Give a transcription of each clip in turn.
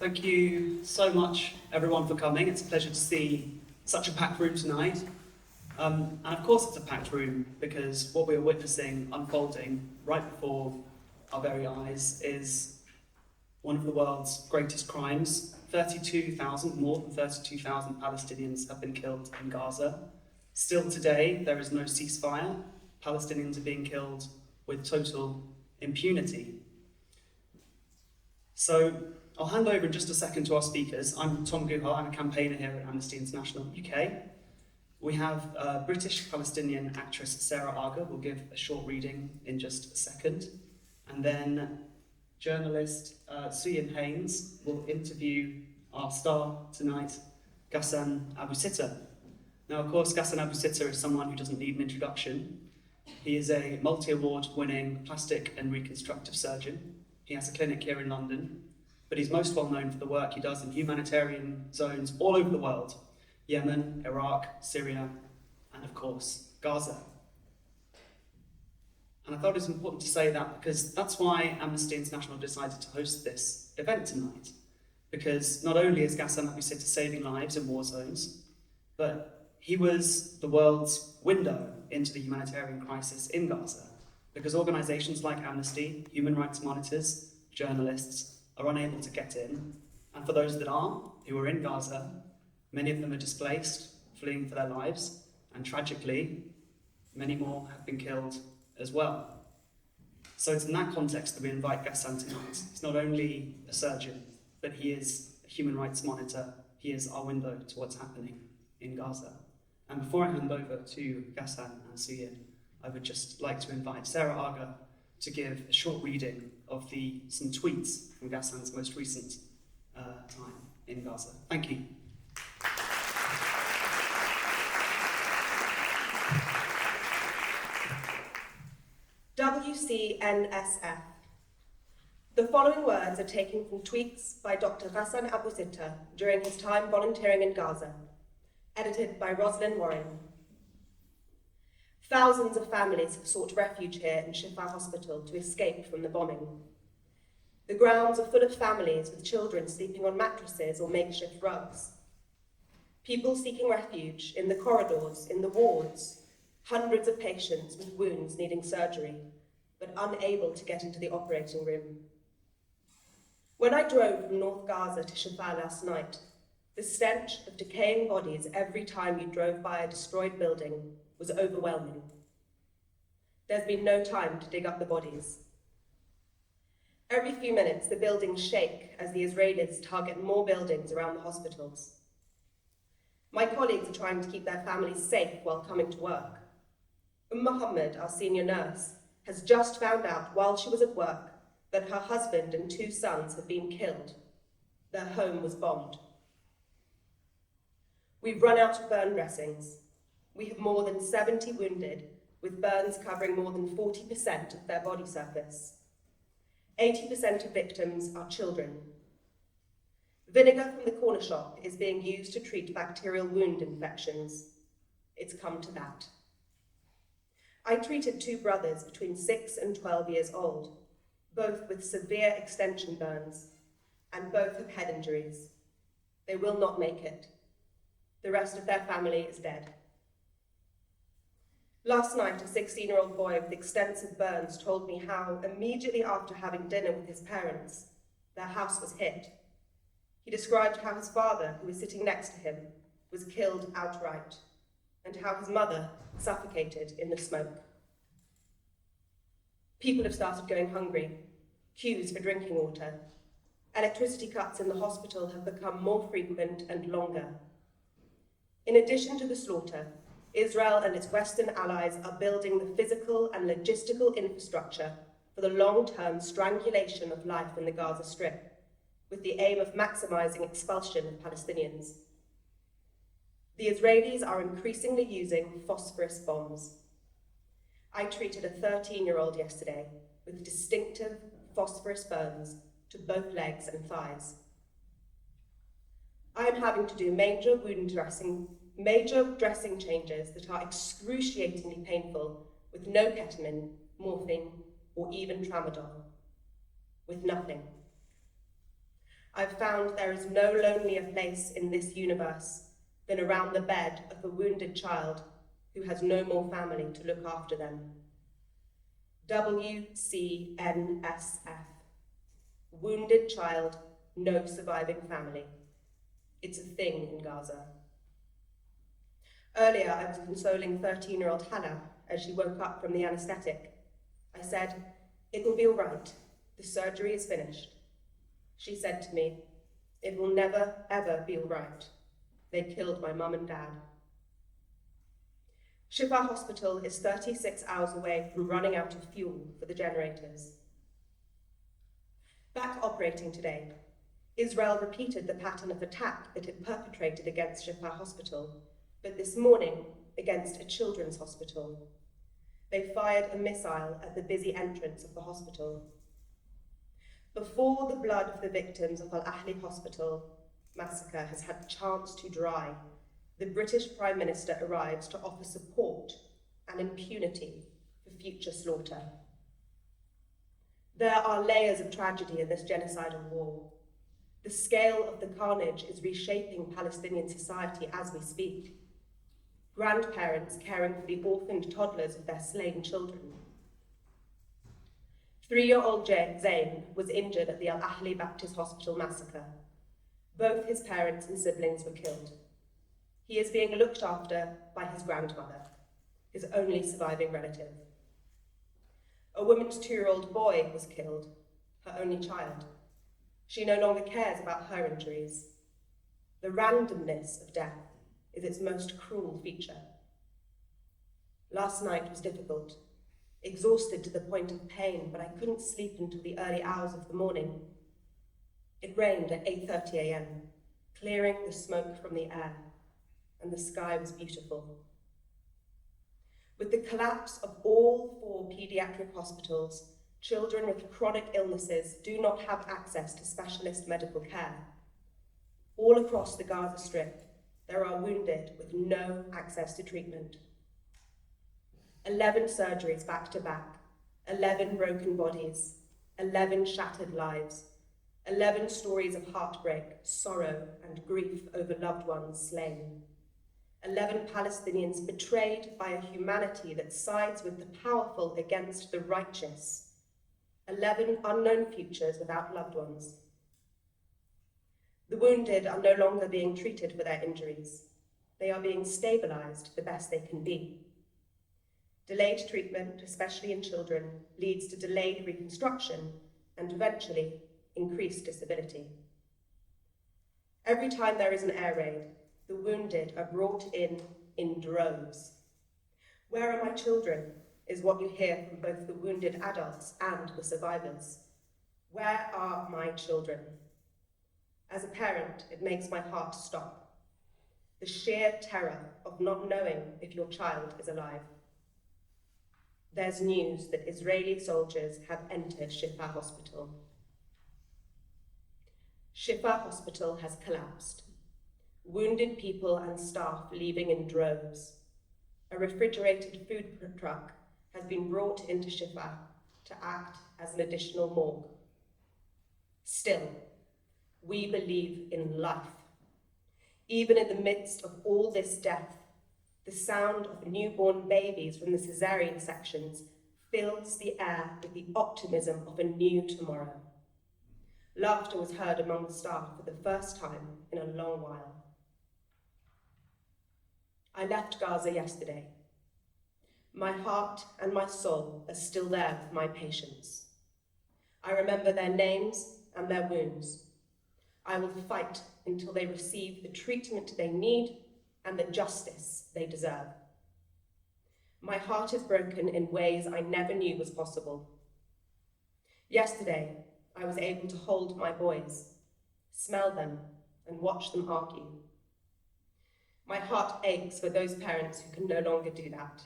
Thank you so much, everyone, for coming. It's a pleasure to see such a packed room tonight. And of course it's a packed room because what we're witnessing unfolding right before our very eyes is one of the world's greatest crimes. More than 32,000 Palestinians have been killed in Gaza. Still today, there is no ceasefire. Palestinians are being killed with total impunity. So I'll hand over in just a second to our speakers. I'm Tom Guha, I'm a campaigner here at Amnesty International UK. We have British Palestinian actress Sarah Agha will give a short reading in just a second. And then journalist Suyin Haynes will interview our star tonight, Ghassan Abu Sittah. Now, of course, Ghassan Abu Sittah is someone who doesn't need an introduction. He is a multi-award winning plastic and reconstructive surgeon. He has a clinic here in London, but he's most well known for the work he does in humanitarian zones all over the world: Yemen, Iraq, Syria, and of course, Gaza. And I thought it was important to say that because that's why Amnesty International decided to host this event tonight. Because not only is Ghassan Abu Sittah saving lives in war zones, but he was the world's window into the humanitarian crisis in Gaza. Because organisations like Amnesty, human rights monitors, journalists are unable to get in. And for those that are, who are in Gaza, many of them are displaced, fleeing for their lives, and tragically, many more have been killed as well. So it's in that context that we invite Ghassan tonight. He's not only a surgeon, but he is a human rights monitor. He is our window to what's happening in Gaza. And before I hand over to Ghassan and Suyin, I would just like to invite Sarah Agha to give a short reading of some tweets from Ghassan's most recent time in Gaza. Thank you. WCNSF. The following words are taken from tweets by Dr Ghassan Abu Sittah during his time volunteering in Gaza, edited by Rosalind Warren. Thousands of families have sought refuge here in Shifa Hospital to escape from the bombing. The grounds are full of families with children sleeping on mattresses or makeshift rugs. People seeking refuge in the corridors, in the wards, hundreds of patients with wounds needing surgery, but unable to get into the operating room. When I drove from North Gaza to Shifa last night, the stench of decaying bodies every time you drove by a destroyed building was overwhelming. There's been no time to dig up the bodies. Every few minutes, the buildings shake as the Israelis target more buildings around the hospitals. My colleagues are trying to keep their families safe while coming to work. Muhammad, our senior nurse, has just found out while she was at work that her husband and 2 sons had been killed. Their home was bombed. We've run out of burn dressings. We have more than 70 wounded, with burns covering more than 40% of their body surface. 80% of victims are children. Vinegar from the corner shop is being used to treat bacterial wound infections. It's come to that. I treated 2 brothers between 6 and 12 years old, both with severe extension burns, and both have head injuries. They will not make it. The rest of their family is dead. Last night, a 16-year-old boy with extensive burns told me how, immediately after having dinner with his parents, their house was hit. He described how his father, who was sitting next to him, was killed outright, and how his mother suffocated in the smoke. People have started going hungry, queues for drinking water. Electricity cuts in the hospital have become more frequent and longer. In addition to the slaughter, Israel and its Western allies are building the physical and logistical infrastructure for the long-term strangulation of life in the Gaza Strip, with the aim of maximizing expulsion of Palestinians. The Israelis are increasingly using phosphorus bombs. I treated a 13-year-old yesterday with distinctive phosphorus burns to both legs and thighs. I am having to do major dressing changes that are excruciatingly painful with no ketamine, morphine, or even tramadol. With nothing. I've found there is no lonelier place in this universe than around the bed of a wounded child who has no more family to look after them. WCNSF. Wounded child, no surviving family. It's a thing in Gaza. Earlier, I was consoling 13-year-old Hannah as she woke up from the anaesthetic. I said, "It will be all right. The surgery is finished." She said to me, "It will never, ever be all right. They killed my mum and dad." Shifa Hospital is 36 hours away from running out of fuel for the generators. Back operating today, Israel repeated the pattern of attack that it perpetrated against Shifa Hospital, but this morning against a children's hospital. They fired a missile at the busy entrance of the hospital. Before the blood of the victims of Al-Ahli Hospital massacre has had a chance to dry, the British Prime Minister arrives to offer support and impunity for future slaughter. There are layers of tragedy in this genocidal war. The scale of the carnage is reshaping Palestinian society as we speak. Grandparents caring for the orphaned toddlers of their slain children. 3-year-old Zayn was injured at the Al-Ahli Baptist Hospital massacre. Both his parents and siblings were killed. He is being looked after by his grandmother, his only surviving relative. A woman's 2-year-old boy was killed, her only child. She no longer cares about her injuries. The randomness of death is its most cruel feature. Last night was difficult, exhausted to the point of pain, but I couldn't sleep until the early hours of the morning. It rained at 8:30 a.m., clearing the smoke from the air, and the sky was beautiful. With the collapse of all 4 paediatric hospitals, children with chronic illnesses do not have access to specialist medical care. All across the Gaza Strip, there are wounded with no access to treatment. 11 surgeries back to back, 11 broken bodies, 11 shattered lives, 11 stories of heartbreak, sorrow, and grief over loved ones slain. 11 Palestinians betrayed by a humanity that sides with the powerful against the righteous. 11 unknown futures without loved ones. The wounded are no longer being treated for their injuries. They are being stabilized the best they can be. Delayed treatment, especially in children, leads to delayed reconstruction and eventually increased disability. Every time there is an air raid, the wounded are brought in droves. "Where are my children?" is what you hear from both the wounded adults and the survivors. Where are my children? As a parent, it makes my heart stop. The sheer terror of not knowing if your child is alive. There's news that Israeli soldiers have entered Shifa Hospital. Shifa Hospital has collapsed. Wounded people and staff leaving in droves. A refrigerated food truck has been brought into Shifa to act as an additional morgue. Still, we believe in life. Even in the midst of all this death, the sound of newborn babies from the cesarean sections fills the air with the optimism of a new tomorrow. Laughter was heard among the staff for the first time in a long while. I left Gaza yesterday. My heart and my soul are still there with my patients. I remember their names and their wounds. I will fight until they receive the treatment they need and the justice they deserve. My heart is broken in ways I never knew was possible. Yesterday, I was able to hold my boys, smell them, and watch them argue. My heart aches for those parents who can no longer do that,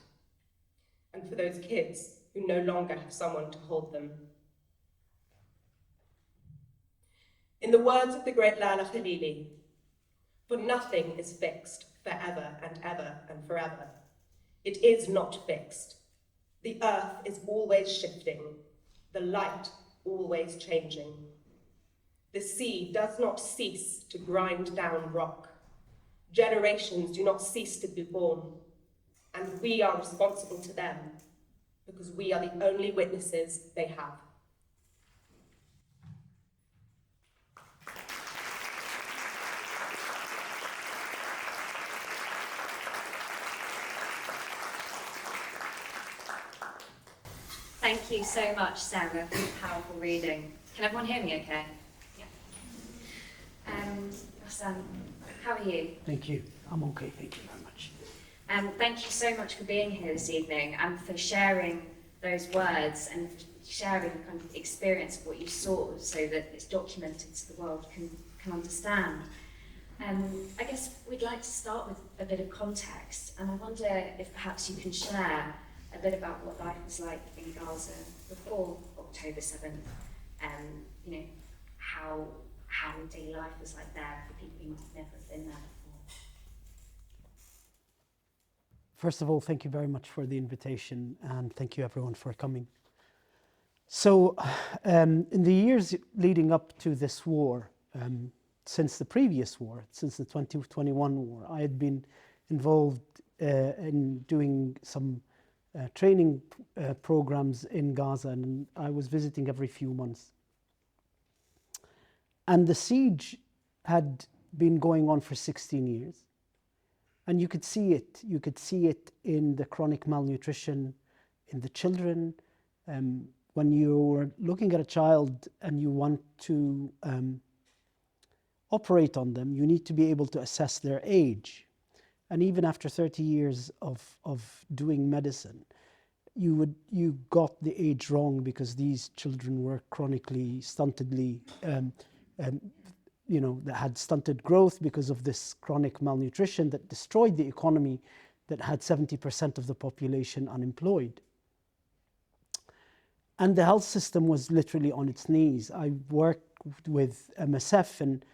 and for those kids who no longer have someone to hold them. In the words of the great Lala Khalili, "For nothing is fixed forever and ever and forever. It is not fixed. The earth is always shifting, the light always changing. The sea does not cease to grind down rock. Generations do not cease to be born, and we are responsible to them because we are the only witnesses they have. Thank you so much, Sarah, for the powerful reading. Can everyone hear me okay? Yeah. Ghassan, how are you? Thank you. I'm okay. Thank you very much. Thank you so much for being here this evening and for sharing those words and sharing the kind of experience of what you saw so that it's documented so the world can understand. I guess we'd like to start with a bit of context, and I wonder if perhaps you can share a bit about what life was like in Gaza before October 7th, you know, how daily life was like there for people who might have never been there before. First of all, thank you very much for the invitation, and thank you everyone for coming. So, in the years leading up to this war, since the previous war, since the 2021 war, I had been involved in doing some training programs in Gaza, and I was visiting every few months. And the siege had been going on for 16 years. And you could see it. You could see it in the chronic malnutrition in the children. When you're looking at a child and you want to operate on them, you need to be able to assess their age. And even after 30 years of doing medicine, you got the age wrong because these children were chronically stuntedly, that had stunted growth because of this chronic malnutrition that destroyed the economy, that had 70% of the population unemployed. And the health system was literally on its knees. I worked with MSF, and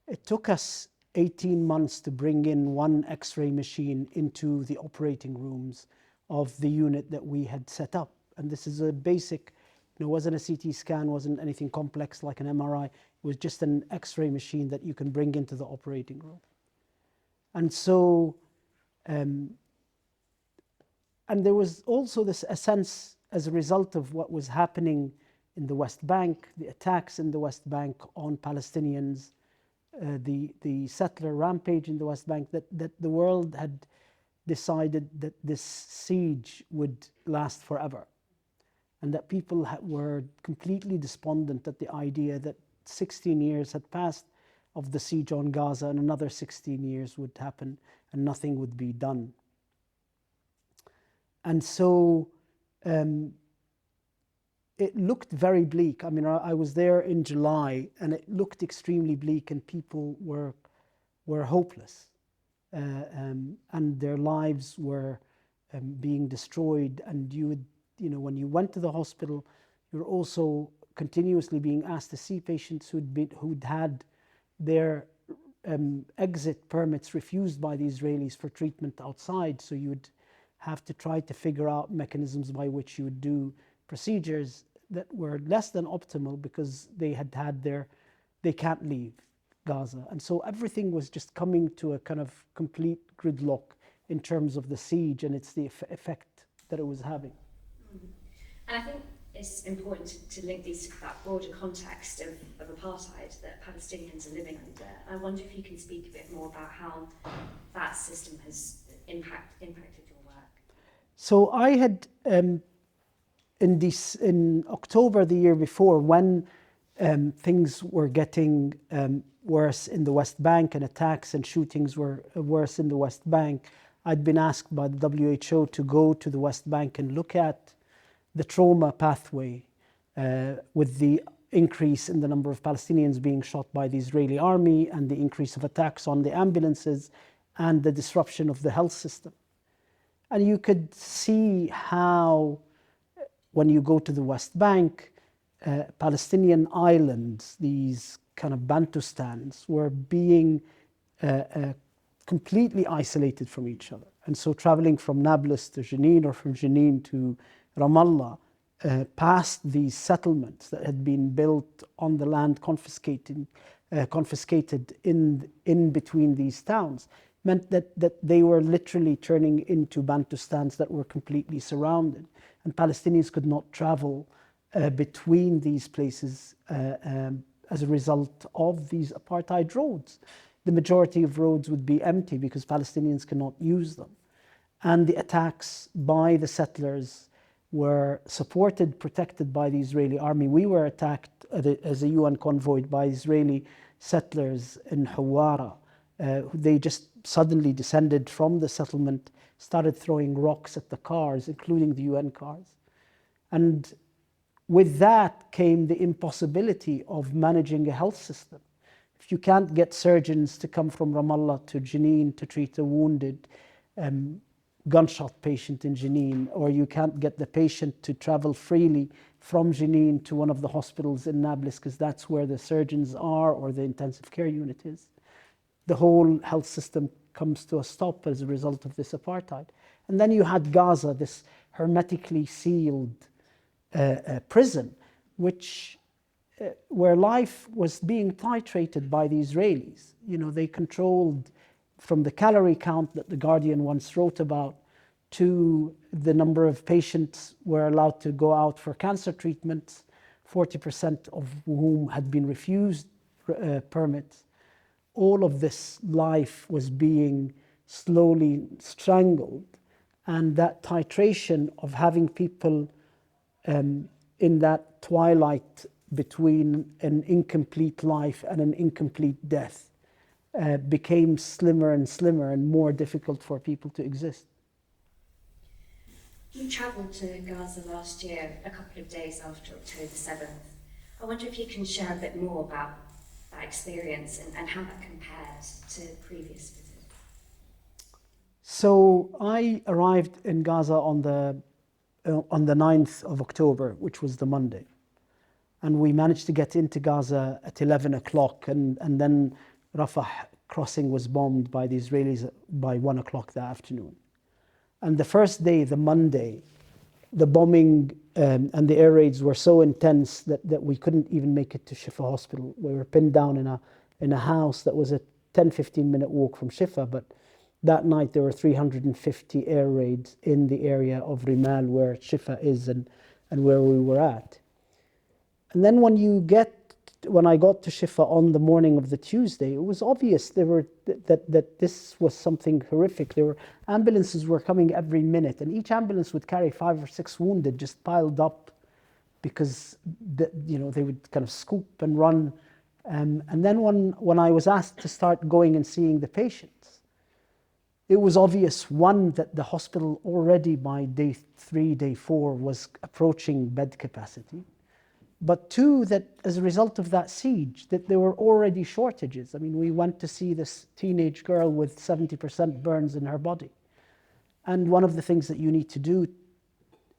it took us 18 months to bring in one X-ray machine into the operating rooms of the unit that we had set up. And this is a basic, wasn't a CT scan, wasn't anything complex like an MRI. It was just an X-ray machine that you can bring into the operating room. And so, and there was also a sense as a result of what was happening in the West Bank, the attacks in the West Bank on Palestinians, the settler rampage in the West Bank, that the world had decided that this siege would last forever, and that people were completely despondent at the idea that 16 years had passed of the siege on Gaza and another 16 years would happen and nothing would be done. And so it looked very bleak. I mean, I was there in July and it looked extremely bleak, and people were hopeless. And their lives were being destroyed, and when you went to the hospital, you were also continuously being asked to see patients who'd had their exit permits refused by the Israelis for treatment outside. So you would have to try to figure out mechanisms by which you would do procedures that were less than optimal because they can't leave Gaza. And so everything was just coming to a kind of complete gridlock in terms of the siege, and it's the effect that it was having. And I think it's important to link these to that broader context of apartheid that Palestinians are living under. I wonder if you can speak a bit more about how that system has impacted your work. So I had, in October the year before, when things were getting worse in the West Bank and attacks and shootings were worse in the West Bank, I'd been asked by the WHO to go to the West Bank and look at the trauma pathway with the increase in the number of Palestinians being shot by the Israeli army and the increase of attacks on the ambulances and the disruption of the health system. And you could see how, when you go to the West Bank, Palestinian islands, these kind of Bantustans, were being completely isolated from each other. And so traveling from Nablus to Jenin or from Jenin to Ramallah past these settlements that had been built on the land confiscated in between these towns meant that they were literally turning into Bantustans that were completely surrounded, and Palestinians could not travel between these places as a result of these apartheid roads. The majority of roads would be empty because Palestinians cannot use them. And the attacks by the settlers were supported, protected by the Israeli army. We were attacked as a UN convoy by Israeli settlers in Hawara. They just suddenly descended from the settlement, started throwing rocks at the cars, including the UN cars. And with that came the impossibility of managing a health system. If you can't get surgeons to come from Ramallah to Jenin to treat a wounded gunshot patient in Jenin, or you can't get the patient to travel freely from Jenin to one of the hospitals in Nablus because that's where the surgeons are or the intensive care unit is, the whole health system comes to a stop as a result of this apartheid. And then you had Gaza, this hermetically sealed prison, where life was being titrated by the Israelis. You know, they controlled from the calorie count that The Guardian once wrote about to the number of patients were allowed to go out for cancer treatments, 40% of whom had been refused permits. All of this life was being slowly strangled, and that titration of having people in that twilight between an incomplete life and an incomplete death became slimmer and slimmer and more difficult for people to exist. You travelled to Gaza last year, a couple of days after October 7th. I wonder if you can share a bit more about that experience and how that compares to previous visits. So I arrived in Gaza on the 9th of October, which was the Monday. And we managed to get into Gaza at 11 o'clock, and then Rafah crossing was bombed by the Israelis by 1 o'clock that afternoon. And the first day, the Monday, the bombing and the air raids were so intense that we couldn't even make it to Shifa Hospital. We were pinned down in a house that was a 10-15 minute walk from Shifa, but that night there were 350 air raids in the area of Rimal where Shifa is and where we were at. And then when I got to Shifa on the morning of the Tuesday, it was obvious that this was something horrific. Ambulances were coming every minute, and each ambulance would carry 5 or 6 wounded just piled up because they would kind of scoop and run. And then when I was asked to start going and seeing the patients, it was obvious, one, that the hospital already by day 3, day 4 was approaching bed capacity. But two, that as a result of that siege, that there were already shortages. I mean, we went to see this teenage girl with 70% burns in her body. And one of the things that you need to do,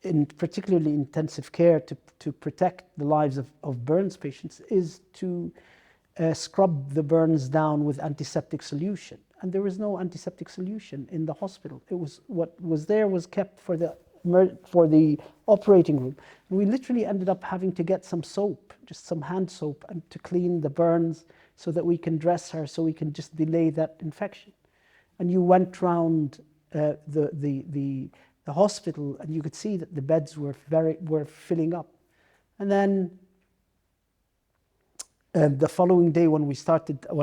in particularly intensive care, to protect the lives of burns patients is to scrub the burns down with antiseptic solution. And there was no antiseptic solution in the hospital. It was what was there was kept for the operating room. We literally ended up having to get some soap, just some hand soap, and to clean the burns so that we can dress her, so we can just delay that infection. And you went round the hospital, and you could see that the beds were filling up. And then the following day, when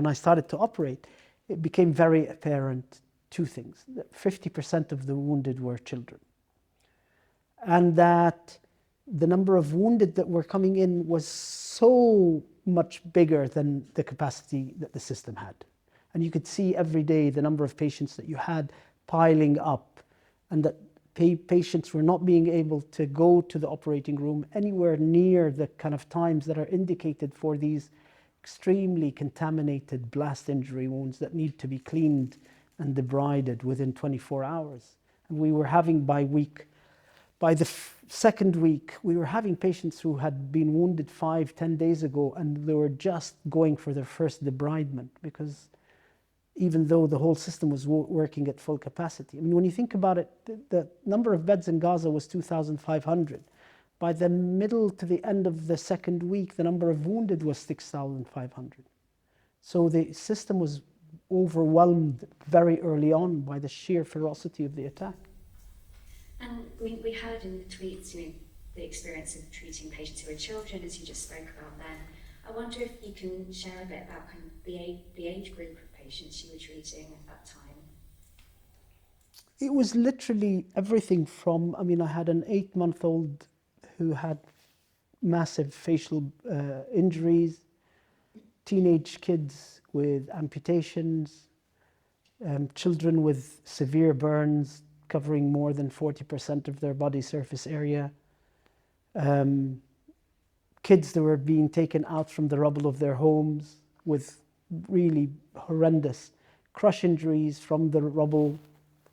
I started to operate, it became very apparent two things: that 50% of the wounded were children, and that the number of wounded that were coming in was so much bigger than the capacity that the system had. And you could see every day the number of patients that you had piling up, and that patients were not being able to go to the operating room anywhere near the kind of times that are indicated for these extremely contaminated blast injury wounds that need to be cleaned and debrided within 24 hours. And we were having by the second week, we were having patients who had been wounded 5-10 days ago, and they were just going for their first debridement, because even though the whole system was working at full capacity. I mean, when you think about it, the number of beds in Gaza was 2,500. By the middle to the end of the second week, the number of wounded was 6,500. So the system was overwhelmed very early on by the sheer ferocity of the attack. And we heard in the tweets, the experience of treating patients who are children, as you just spoke about then. I wonder if you can share a bit about kind of the age group of patients you were treating at that time. It was literally everything from, I had an 8-month-old who had massive facial injuries, teenage kids with amputations, children with severe burns covering more than 40% of their body surface area, kids that were being taken out from the rubble of their homes with really horrendous crush injuries from the rubble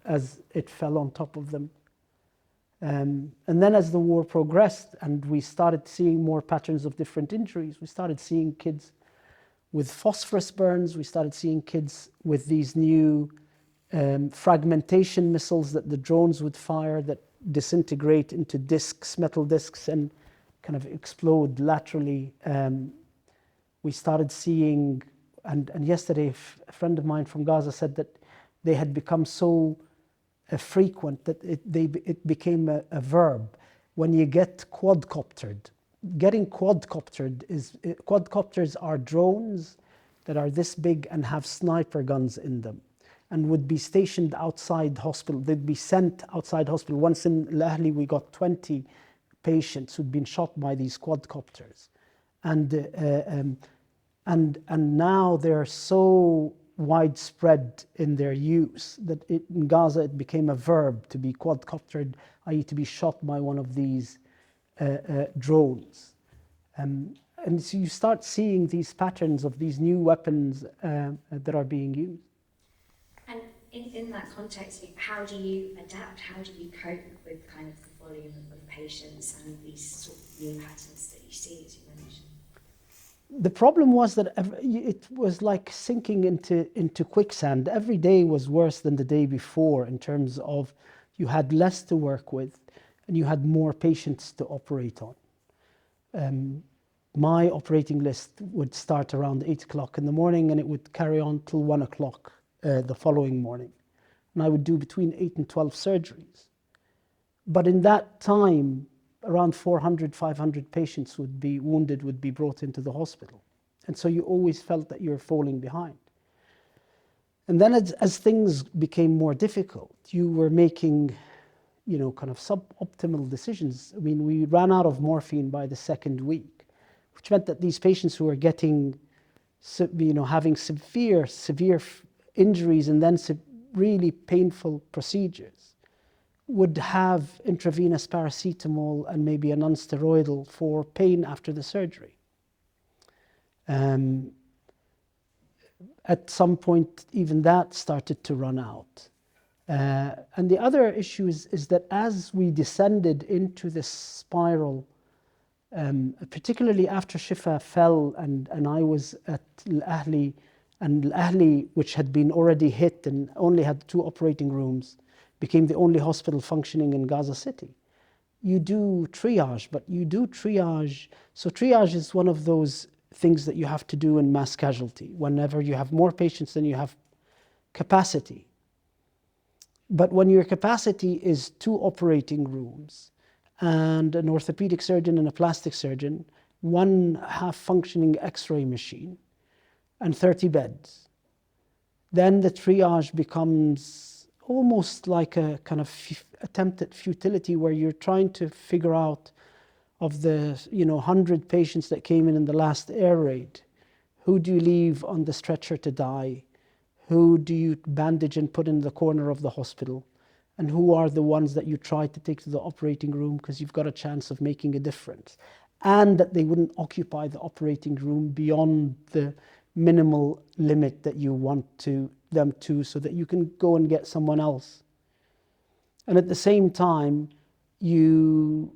as it fell on top of them. And then as the war progressed and we started seeing more patterns of different injuries, we started seeing kids with phosphorus burns, we started seeing kids with these new fragmentation missiles that the drones would fire that disintegrate into discs, metal discs, and kind of explode laterally. We started seeing, and yesterday a friend of mine from Gaza said that they had become so frequent that it became a verb. When you get quadcoptered, getting quadcopters are drones that are this big and have sniper guns in them and would be stationed outside hospital. They'd be sent outside hospital. Once in Al-Ahli, we got 20 patients who'd been shot by these quadcopters. And now they're so widespread in their use that in Gaza it became a verb to be quadcoptered, i.e. to be shot by one of these drones. And so you start seeing these patterns of these new weapons that are being used. And in that context, how do you adapt? How do you cope with kind of the volume of patients and these sort of new patterns that you see, as you mentioned? The problem was that it was like sinking into quicksand. Every day was worse than the day before in terms of you had less to work with and you had more patients to operate on. My operating list would start around 8 o'clock in the morning and it would carry on till 1 o'clock the following morning. And I would do between 8 and 12 surgeries. But in that time, around 400, 500 patients would be wounded, would be brought into the hospital. And so you always felt that you're falling behind. And then as things became more difficult, you were making, kind of suboptimal decisions. We ran out of morphine by the second week, which meant that these patients who were getting, having severe injuries and then really painful procedures would have intravenous paracetamol and maybe a non-steroidal for pain after the surgery. At some point, even that started to run out. And the other issue is that as we descended into this spiral, particularly after Shifa fell and I was at Al-Ahli, and Al-Ahli, which had been already hit and only had 2 operating rooms, became the only hospital functioning in Gaza City. You do triage, but you do triage. So triage is one of those things that you have to do in mass casualty, whenever you have more patients than you have capacity. But when your capacity is 2 operating rooms and an orthopedic surgeon and a plastic surgeon, 1 half-functioning X-ray machine, and 30 beds, then the triage becomes almost like a kind of attempt at futility where you're trying to figure out of the 100 patients that came in the last air raid, who do you leave on the stretcher to die? Who do you bandage and put in the corner of the hospital? And who are the ones that you try to take to the operating room because you've got a chance of making a difference? And that they wouldn't occupy the operating room beyond the minimal limit that you want them to, so that you can go and get someone else. And at the same time, you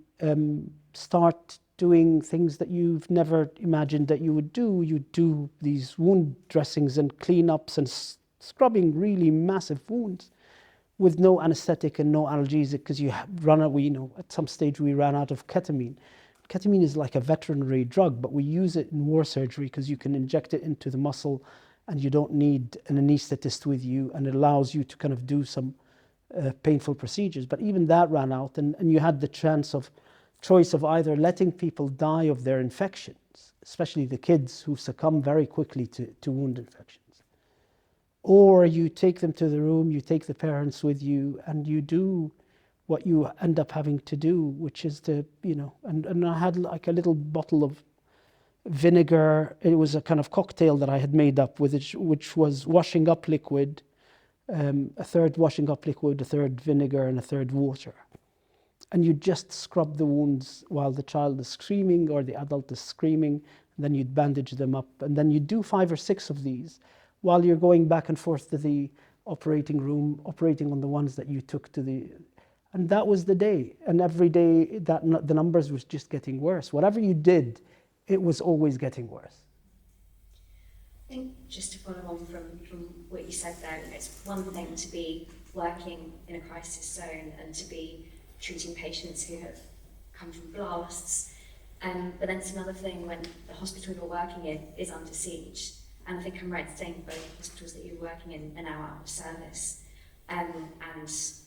start doing things that you've never imagined that you would do. You do these wound dressings and cleanups and scrubbing really massive wounds with no anesthetic and no analgesic, because at some stage we ran out of ketamine. Ketamine is like a veterinary drug, but we use it in war surgery because you can inject it into the muscle and you don't need an anesthetist with you, and it allows you to kind of do some painful procedures. But even that ran out, and you had the choice of either letting people die of their infections, especially the kids who succumb very quickly to wound infections, or you take them to the room, you take the parents with you, and you do what you end up having to do, which is to, and I had like a little bottle of vinegar. It was a kind of cocktail that I had made up with it, which was washing up liquid, a third washing up liquid, a third vinegar, and a third water. And you just scrub the wounds while the child is screaming or the adult is screaming, and then you'd bandage them up. And then you do 5 or 6 of these while you're going back and forth to the operating room, operating on the ones that you took to the... And that was the day. And every day the numbers was just getting worse. Whatever you did, it was always getting worse. I think just to follow on from what you said there, it's one thing to be working in a crisis zone and to be treating patients who have come from blasts, but then it's another thing when the hospital you're working in is under siege. And I think I'm right in saying both hospitals that you're working in are now out of service, and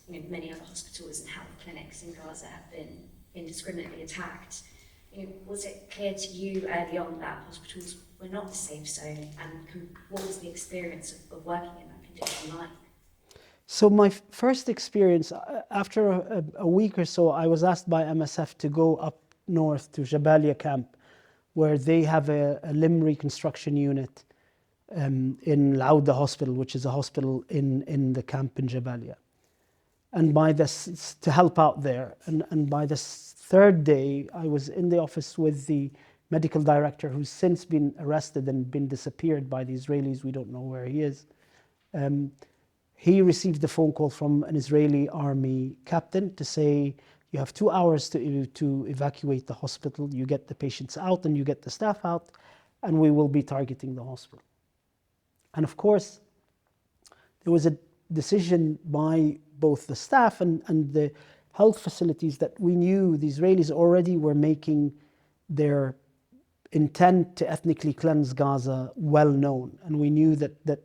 many other hospitals and health clinics in Gaza have been indiscriminately attacked. Was it clear to you early on that hospitals were not a safe zone, and what was the experience of working in that condition like? So my first experience, after a week or so, I was asked by MSF to go up north to Jabalia camp, where they have a limb reconstruction unit in Lauda Hospital, which is a hospital in the camp in Jabalia. And by this, to help out there. And by this third day, I was in the office with the medical director, who's since been arrested and been disappeared by the Israelis. We don't know where he is. He received a phone call from an Israeli army captain to say, you have 2 hours to evacuate the hospital. You get the patients out and you get the staff out, and we will be targeting the hospital. And of course, there was a decision by both the staff and the health facilities that we knew the Israelis already were making their intent to ethnically cleanse Gaza well known. And we knew that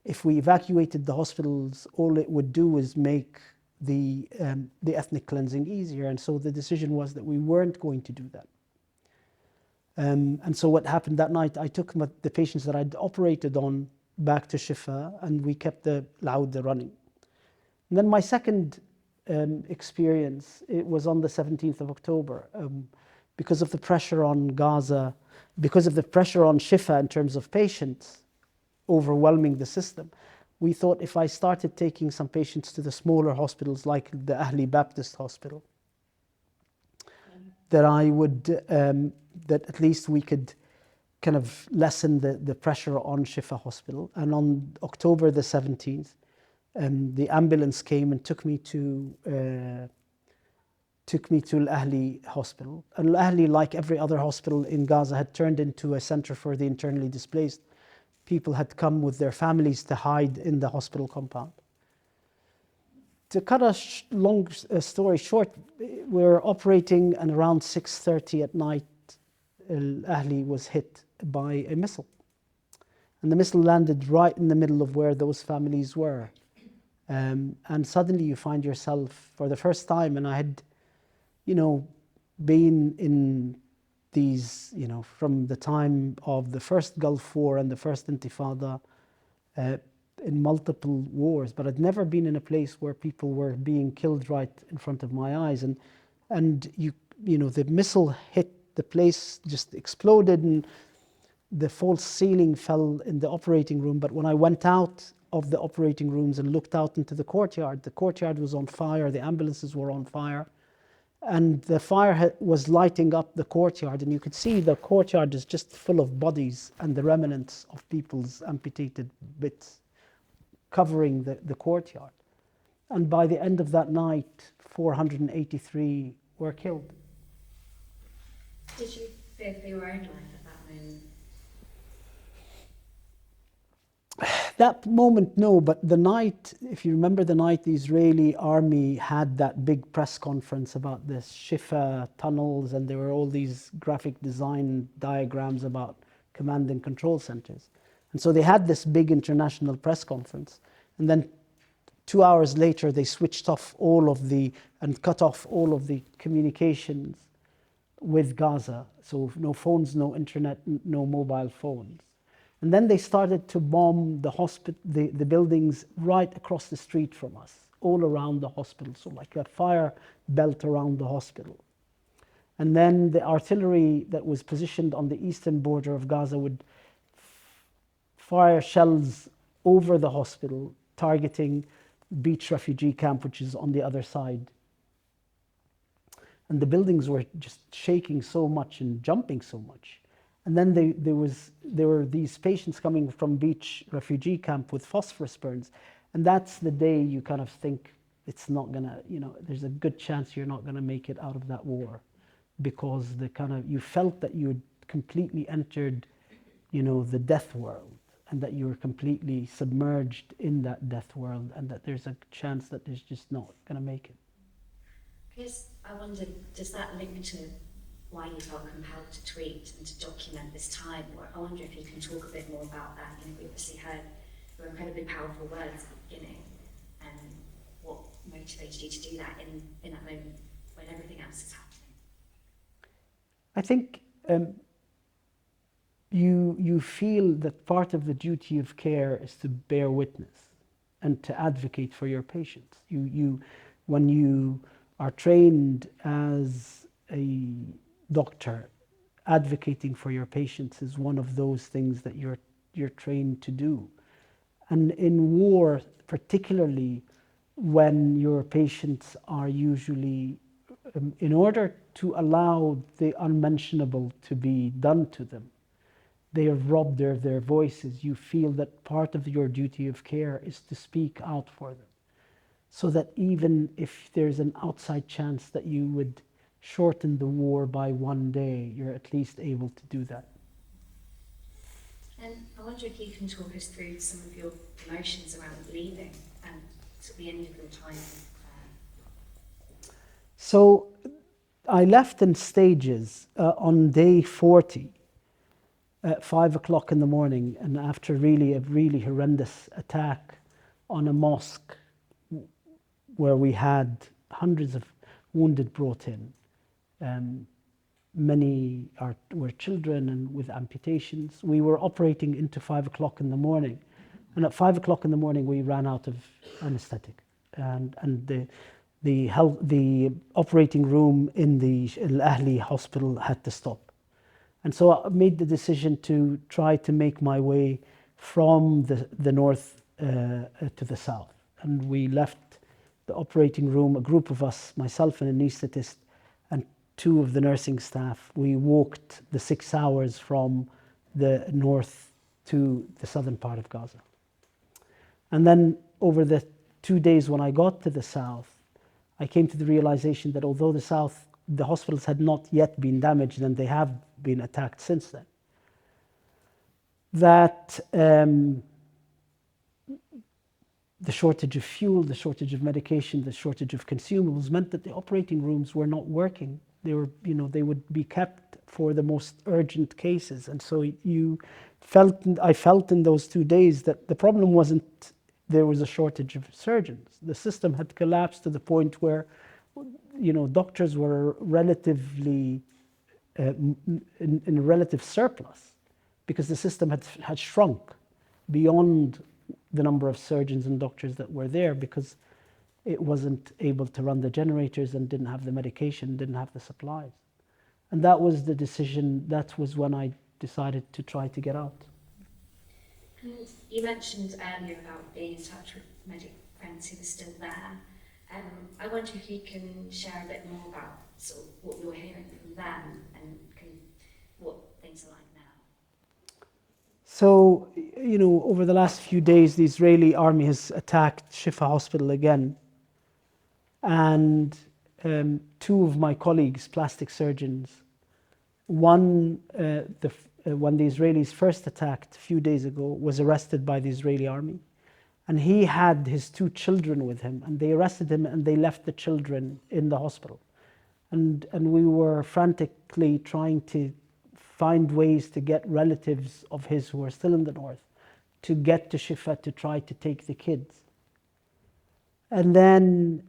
if we evacuated the hospitals, all it would do is make the ethnic cleansing easier. And so the decision was that we weren't going to do that. And so what happened that night, I took the patients that I'd operated on back to Shifa, and we kept the Lauda running. And then my second experience, it was on the 17th of October. Because of the pressure on Gaza, because of the pressure on Shifa in terms of patients overwhelming the system, we thought if I started taking some patients to the smaller hospitals like the Ahli Baptist Hospital, that I would, that at least we could kind of lessen the pressure on Shifa Hospital. And on October the 17th, the ambulance came and took me to Al-Ahli Hospital. And Al-Ahli, like every other hospital in Gaza, had turned into a center for the internally displaced. People had come with their families to hide in the hospital compound. To cut a long story short, we were operating, and around 6:30 at night, Al-Ahli was hit by a missile. And the missile landed right in the middle of where those families were. And suddenly you find yourself, for the first time, and I had, been in these, from the time of the first Gulf War and the first Intifada, in multiple wars, but I'd never been in a place where people were being killed right in front of my eyes. And the missile hit the place, just exploded, and the false ceiling fell in the operating room. But when I went out of the operating rooms and looked out into the courtyard was on fire, the ambulances were on fire, and the fire was lighting up the courtyard, and you could see the courtyard is just full of bodies and the remnants of people's amputated bits covering the courtyard. And by the end of that night, 483 were killed. Did you fear for your own life at that moment? That moment, no, but the night, if you remember the night the Israeli army had that big press conference about the Shifa tunnels, and there were all these graphic design diagrams about command and control centers. And so they had this big international press conference, and then 2 hours later they switched off and cut off all of the communications with Gaza. So no phones, no internet, no mobile phones. And then they started to bomb the buildings right across the street from us, all around the hospital, so like a fire belt around the hospital. And then the artillery that was positioned on the eastern border of Gaza would fire shells over the hospital, targeting Beach refugee camp, which is on the other side. And the buildings were just shaking so much and jumping so much. And then there were these patients coming from Beach refugee camp with phosphorus burns. And that's the day you kind of think it's not gonna, there's a good chance you're not gonna make it out of that war, because you felt that you had completely entered, the death world, and that you were completely submerged in that death world, and that there's a chance that there's just not gonna make it. Because I wondered, does that link to why you felt compelled to tweet and to document this time? Or I wonder if you can talk a bit more about that. We obviously heard your incredibly powerful words at the beginning, and what motivated you to do that in that moment when everything else is happening. I think you feel that part of the duty of care is to bear witness and to advocate for your patients. When you are trained as a doctor, advocating for your patients is one of those things that you're trained to do. And in war, particularly when your patients are usually, in order to allow the unmentionable to be done to them, they are robbed of their voices. You feel that part of your duty of care is to speak out for them, so that even if there's an outside chance that you would shorten the war by one day, you're at least able to do that. And I wonder if you can talk us through some of your emotions around leaving and to the end of your time. So I left in stages on day 40 at 5 o'clock in the morning, and after a really horrendous attack on a mosque where we had hundreds of wounded brought in. Many were children and with amputations. We were operating into 5 o'clock in the morning, and at 5 o'clock in the morning we ran out of anesthetic, and the operating room in the Al Ahli hospital had to stop. And so I made the decision to try to make my way from the north to the south, and we left the operating room, a group of us, myself and an anaesthetist and 2 of the nursing staff. We walked the 6 hours from the north to the southern part of Gaza. And then over the 2 days when I got to the south, I came to the realization that although the hospitals had not yet been damaged, and they have been attacked since then, that the shortage of fuel, the shortage of medication, the shortage of consumables meant that the operating rooms were not working. They would be kept for the most urgent cases. And so I felt in those 2 days that the problem wasn't there was a shortage of surgeons. The system had collapsed to the point where, doctors were relatively in a relative surplus, because the system had shrunk beyond the number of surgeons and doctors that were there, because it wasn't able to run the generators and didn't have the medication, didn't have the supplies. And that was the decision. That was when I decided to try to get out. And you mentioned earlier about being in touch with medic friends who are still there. I wonder if you can share a bit more about sort of what you're hearing from them and what things are like now. So, over the last few days, the Israeli army has attacked Shifa Hospital again. And 2 of my colleagues, plastic surgeons, one, when the Israelis first attacked a few days ago, was arrested by the Israeli army. And he had his 2 children with him, and they arrested him and they left the children in the hospital. And we were frantically trying to find ways to get relatives of his who are still in the north to get to Shifa to try to take the kids. And then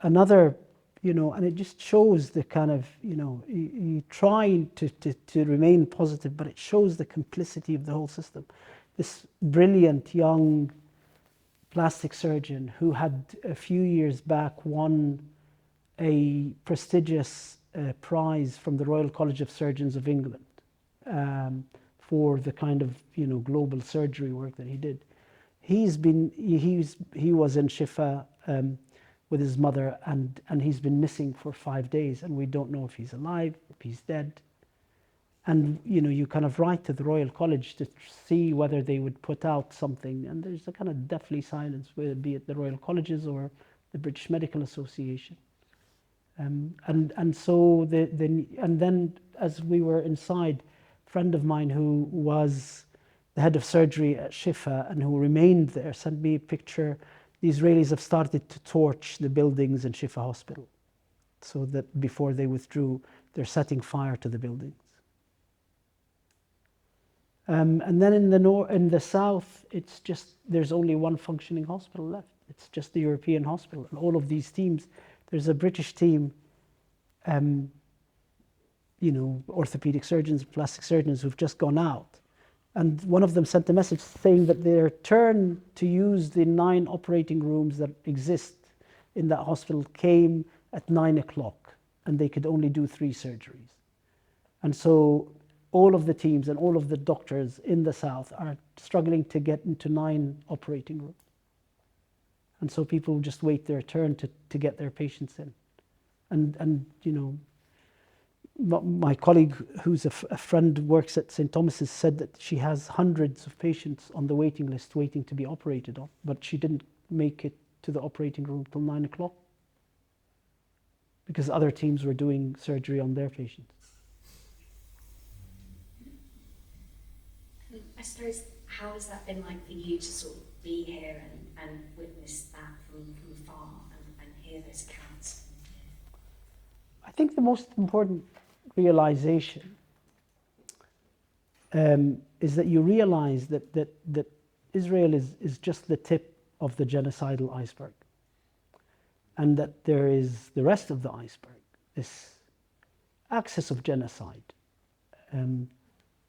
another, and it just shows the kind of, you try to remain positive, but it shows the complicity of the whole system. This brilliant young plastic surgeon who had a few years back won a prestigious prize from the Royal College of Surgeons of England for the kind of global surgery work that he did. He was in Shifa with his mother, and he's been missing for 5 days, and we don't know if he's alive, if he's dead. And you kind of write to the Royal College to see whether they would put out something, and there's a kind of deathly silence, whether it be at the Royal Colleges or the British Medical Association. And so and then as we were inside, a friend of mine who was the head of surgery at Shifa and who remained there sent me a picture. The Israelis have started to torch the buildings in Shifa Hospital, so that before they withdrew, they're setting fire to the buildings. And then in the south, it's just, there's only one functioning hospital left. It's just the European hospital. And all of these teams, there's a British team, orthopedic surgeons, plastic surgeons who've just gone out. And one of them sent a message saying that their turn to use the 9 operating rooms that exist in that hospital came at 9 o'clock, and they could only do 3 surgeries. And so all of the teams and all of the doctors in the south are struggling to get into 9 operating rooms. And so people just wait their turn to get their patients in. And my colleague, who's a friend, works at St. Thomas's, said that she has hundreds of patients on the waiting list waiting to be operated on, but she didn't make it to the operating room till 9 o'clock because other teams were doing surgery on their patients. I suppose, how has that been like for you to sort of be here and witness that from afar and hear those accounts? I think the most important realization is that you realize that Israel is just the tip of the genocidal iceberg, and that there is the rest of the iceberg, this axis of genocide,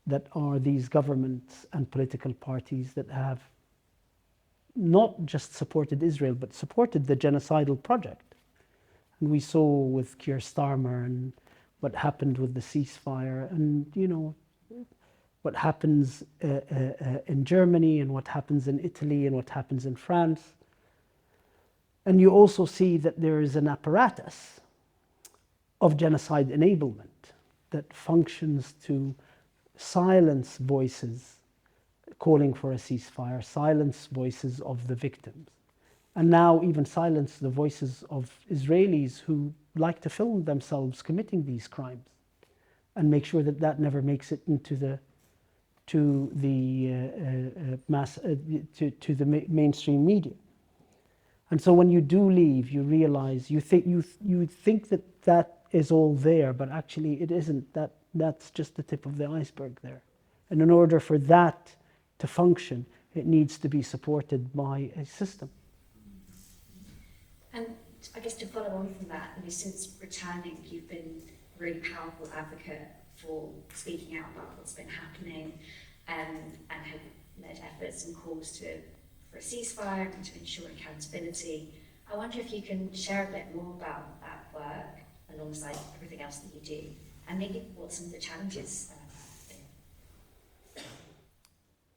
that are these governments and political parties that have not just supported Israel, but supported the genocidal project. And we saw with Keir Starmer and what happened with the ceasefire, and what happens in Germany and what happens in Italy and what happens in France. And you also see that there is an apparatus of genocide enablement that functions to silence voices calling for a ceasefire, silence voices of the victims, and now even silence the voices of Israelis who like to film themselves committing these crimes, and make sure that that never makes it into the mainstream media. And so when you do leave, you realize you think that is all there, but actually it isn't. That's just the tip of the iceberg there. And in order for that to function, it needs to be supported by a system. And I guess to follow on from that, since returning, you've been a really powerful advocate for speaking out about what's been happening, and have led efforts and calls for a ceasefire and to ensure accountability. I wonder if you can share a bit more about that work alongside everything else that you do, and maybe what some of the challenges have been.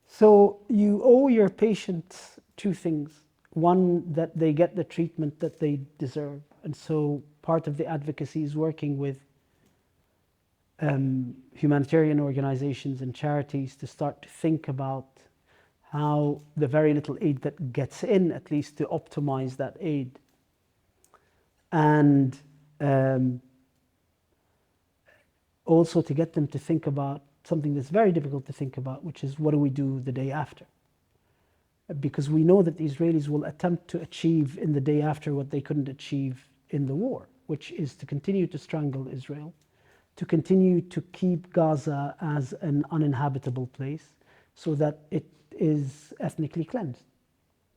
So you owe your patients 2 things. One, that they get the treatment that they deserve. And so part of the advocacy is working with humanitarian organizations and charities to start to think about how the very little aid that gets in, at least to optimize that aid. And also to get them to think about something that's very difficult to think about, which is what do we do the day after? Because we know that the Israelis will attempt to achieve in the day after what they couldn't achieve in the war, which is to continue to strangle Israel, to continue to keep Gaza as an uninhabitable place so that it is ethnically cleansed.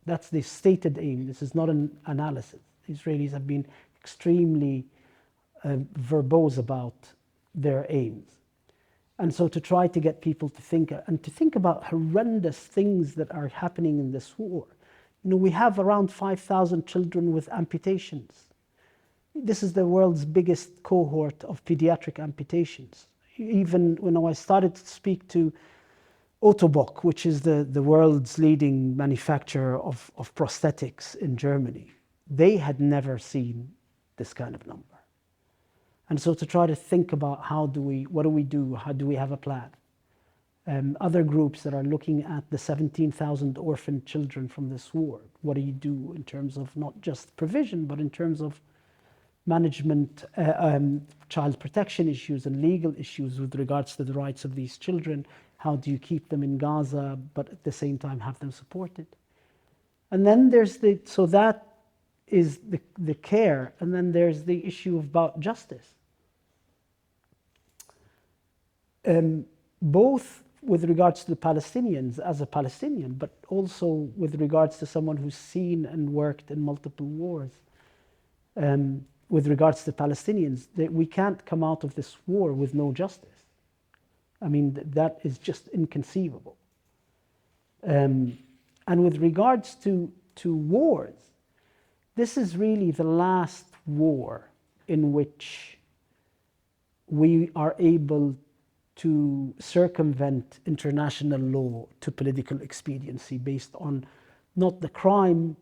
That's the stated aim. This is not an analysis. The Israelis have been extremely verbose about their aims. And so to try to get people to think, and to think about horrendous things that are happening in this war. You know, we have around 5,000 children with amputations. This is the world's biggest cohort of pediatric amputations. Even when I started to speak to Ottobock, which is the world's leading manufacturer of prosthetics in Germany, they had never seen this kind of number. And so to try to think about what do we do, how do we have a plan? Other groups that are looking at the 17,000 orphan children from this war, what do you do in terms of not just provision, but in terms of management, child protection issues and legal issues with regards to the rights of these children? How do you keep them in Gaza, but at the same time have them supported? And then there's so that is the care, and then there's the issue about justice. Both with regards to the Palestinians as a Palestinian, but also with regards to someone who's seen and worked in multiple wars. With regards to the Palestinians, that we can't come out of this war with no justice. I mean, that is just inconceivable. And with regards to wars, this is really the last war in which we are able to circumvent international law to political expediency based on not the crime,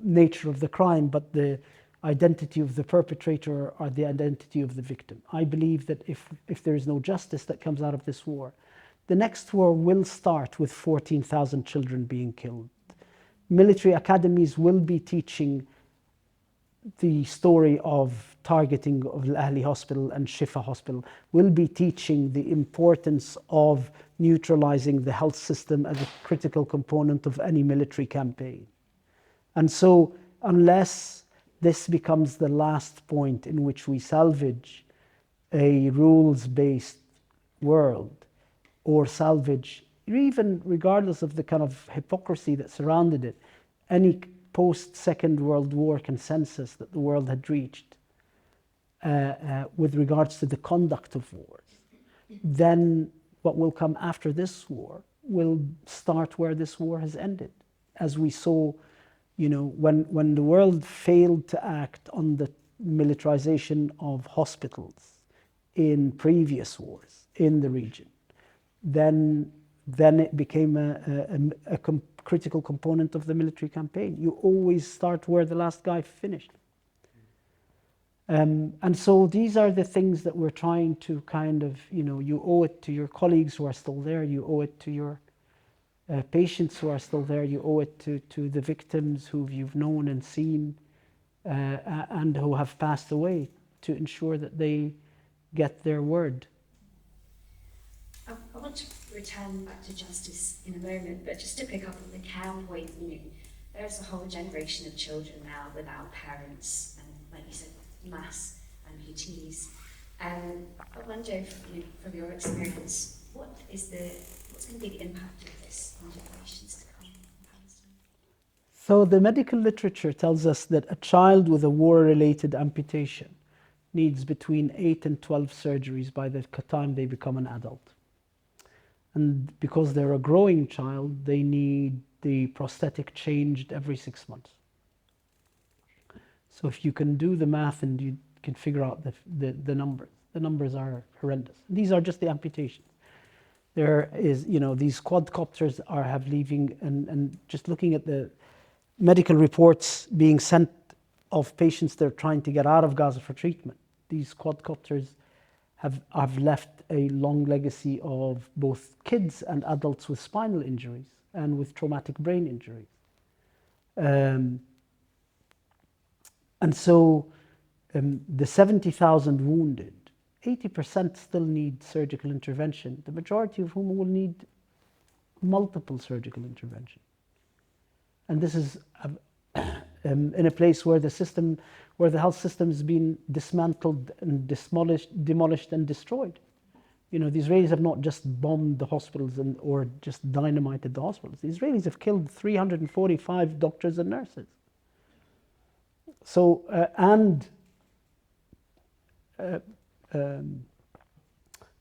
nature of the crime, but the identity of the perpetrator or the identity of the victim. I believe that if there is no justice that comes out of this war, the next war will start with 14,000 children being killed. Military academies will be teaching the story of targeting of Al-Ahli Hospital and Shifa Hospital, will be teaching the importance of neutralizing the health system as a critical component of any military campaign. And so unless this becomes the last point in which we salvage a rules-based world, or salvage, even regardless of the kind of hypocrisy that surrounded it, any post-Second World War consensus that the world had reached with regards to the conduct of wars, then what will come after this war will start where this war has ended. As we saw, you know, when the world failed to act on the militarization of hospitals in previous wars in the region, then it became a critical component of the military campaign. You always start where the last guy finished. And so these are the things that we're trying to kind of, you know, you owe it to your colleagues who are still there, you owe it to your patients who are still there, you owe it to the victims who you've known and seen and who have passed away, to ensure that they get their word. I want to return back to justice in a moment, but just to pick up on the care point, you know, there's a whole generation of children now without parents, and like you said, mass amputees. I wonder if, you know, from your experience, what's going to be the impact of this on generations to come in Palestine? So the medical literature tells us that a child with a war-related amputation needs between 8 and 12 surgeries by the time they become an adult. And because they're a growing child, they need the prosthetic changed every 6 months. So if you can do the math and you can figure out the numbers are horrendous. These are just the amputations. There is, you know, these quadcopters have leaving, and just looking at the medical reports being sent of patients they're trying to get out of Gaza for treatment. These quadcopters have left a long legacy of both kids and adults with spinal injuries and with traumatic brain injuries. And so the 70,000 wounded 80% still need surgical intervention, the majority of whom will need multiple surgical intervention. And this is in a place where the health system has been dismantled and demolished and destroyed. You know, the Israelis have not just bombed the hospitals or just dynamited the hospitals. The Israelis have killed 345 doctors and nurses. So,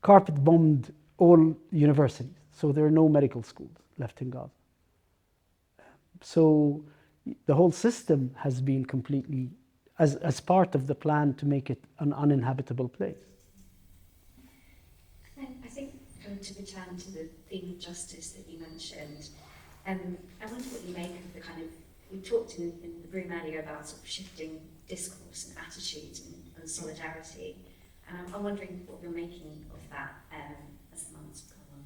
carpet bombed all universities. So there are no medical schools left in Gaza. So the whole system has been completely, as part of the plan to make it an uninhabitable place. And I think, to return to the theme of justice that you mentioned, I wonder what you make of the kind of, we talked in the room earlier about sort of shifting discourse and attitudes and solidarity. I'm wondering what you're making of that as the months go on.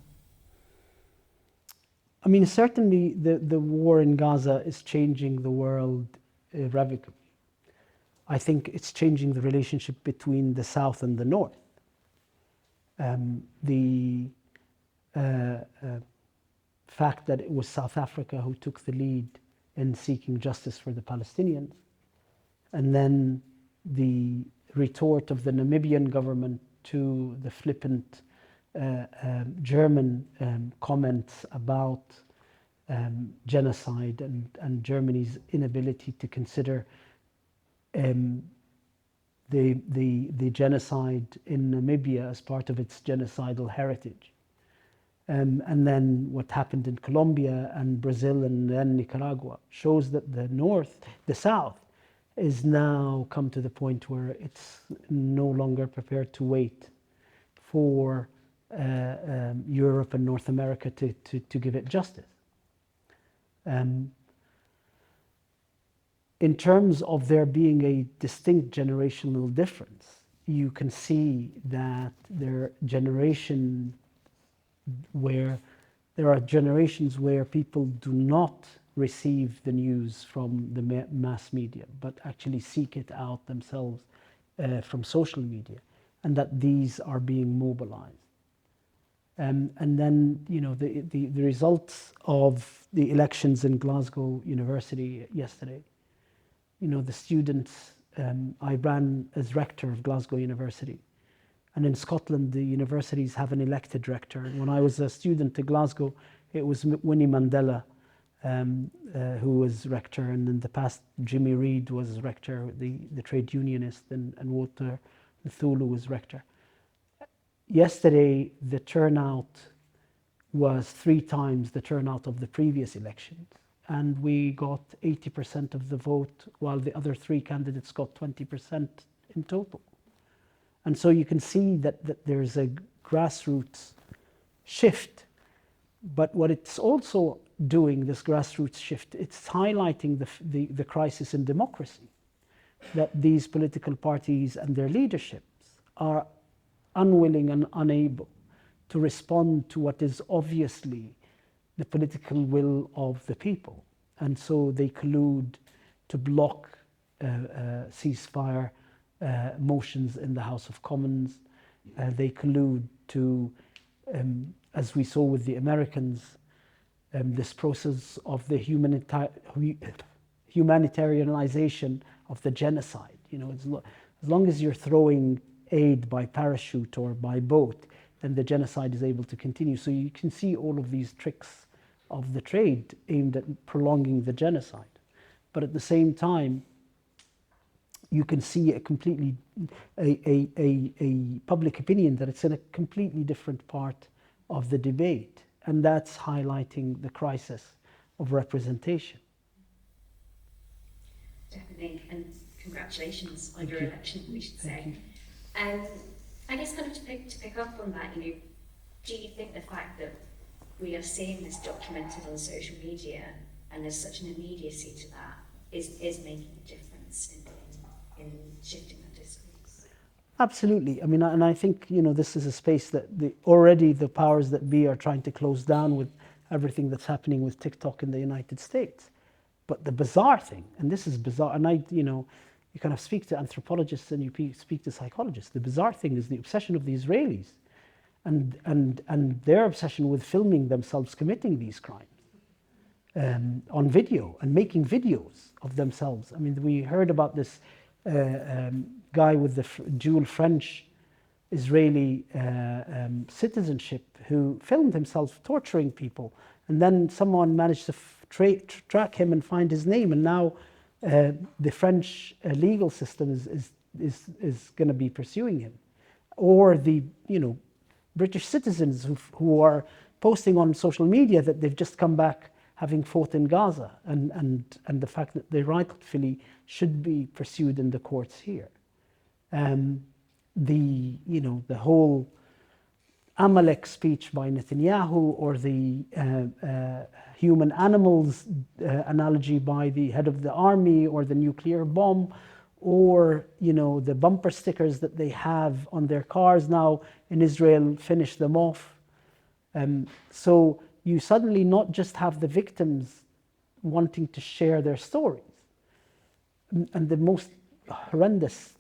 I mean, certainly the war in Gaza is changing the world irrevocably. I think it's changing the relationship between the South and the North. The fact that it was South Africa who took the lead in seeking justice for the Palestinians, and then the retort of the Namibian government to the flippant German comments about genocide and Germany's inability to consider the genocide in Namibia as part of its genocidal heritage. And then what happened in Colombia and Brazil and then Nicaragua shows that the South is now come to the point where it's no longer prepared to wait for Europe and North America to give it justice. In terms of there being a distinct generational difference, you can see that there are generations where people do not receive the news from the mass media, but actually seek it out themselves from social media, and that these are being mobilized. And then, you know, the results of the elections in Glasgow University yesterday, you know, the students, I ran as rector of Glasgow University. And in Scotland, the universities have an elected rector. And when I was a student at Glasgow, it was Winnie Mandela who was rector. And in the past, Jimmy Reid was rector, the trade unionist, and Walter Nthulu was rector. Yesterday, the turnout was 3 times the turnout of the previous elections. And we got 80% of the vote, while the other 3 candidates got 20% in total. And so you can see that there's a grassroots shift. But what it's also doing, this grassroots shift, it's highlighting the crisis in democracy, that these political parties and their leaderships are unwilling and unable to respond to what is obviously the political will of the people. And so they collude to block ceasefire motions in the House of Commons. They collude to, as we saw with the Americans, this process of the humanitarianization of the genocide. You know, as long as you're throwing aid by parachute or by boat, then the genocide is able to continue. So you can see all of these tricks of the trade aimed at prolonging the genocide. But at the same time, you can see a public opinion that it's in a completely different part of the debate. And that's highlighting the crisis of representation. Definitely, and congratulations on Thank your you. election, we should Thank say. you. And I guess kind of to pick up on that, you know, do you think the fact that we are seeing this documented on social media and there's such an immediacy to that is making a difference in shifting that discourse? Absolutely. I mean, and I think, you know, this is a space that already the powers that be are trying to close down with everything that's happening with TikTok in the United States. But the bizarre thing, and this is bizarre, and you kind of speak to anthropologists and you speak to psychologists. The bizarre thing is the obsession of the Israelis and their obsession with filming themselves committing these crimes on video and making videos of themselves. I mean, we heard about this guy with the dual French-Israeli citizenship who filmed himself torturing people, and then someone managed to track him and find his name, and now the French legal system is going to be pursuing him, or the British citizens who are posting on social media that they've just come back having fought in Gaza, and the fact that they rightfully should be pursued in the courts here. The whole Amalek speech by Netanyahu, or the human animals analogy by the head of the army, or the nuclear bomb, or the bumper stickers that they have on their cars now in Israel, finish them off. So you suddenly not just have the victims wanting to share their stories, and the most horrendous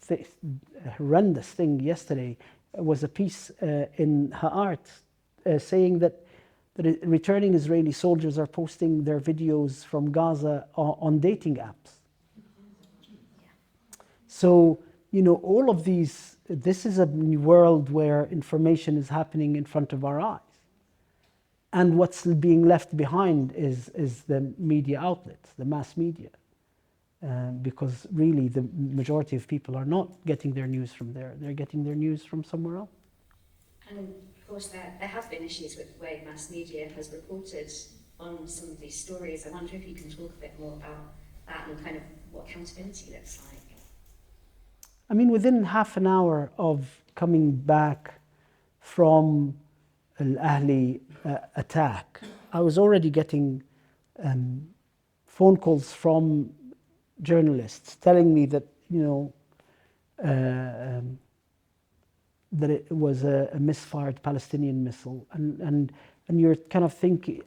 thing yesterday was a piece in Ha'art saying that returning Israeli soldiers are posting their videos from Gaza on dating apps. So, all of these, this is a world where information is happening in front of our eyes. And what's being left behind is the media outlets, the mass media. Because really the majority of people are not getting their news from there. They're getting their news from somewhere else. And of course there have been issues with the way mass media has reported on some of these stories. I wonder if you can talk a bit more about that and kind of what accountability looks like. I mean, within half an hour of coming back from Al Ahli attack, I was already getting phone calls from journalists telling me that that it was a misfired Palestinian missile, and you're kind of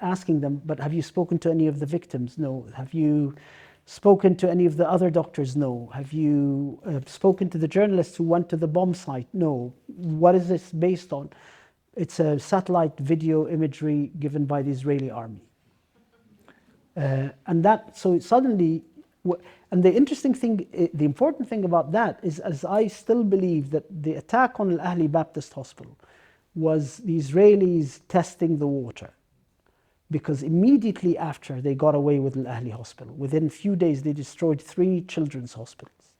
asking them, but have you spoken to any of the victims? No. Have you spoken to any of the other doctors? No. Have you spoken to the journalists who went to the bomb site? No. What is this based on? It's a satellite video imagery given by the Israeli army. So suddenly, and the interesting thing, the important thing about that is, as I still believe that the attack on Al Ahli Baptist Hospital was the Israelis testing the water. Because immediately after they got away with Al Ahli Hospital, within a few days they destroyed 3 children's hospitals.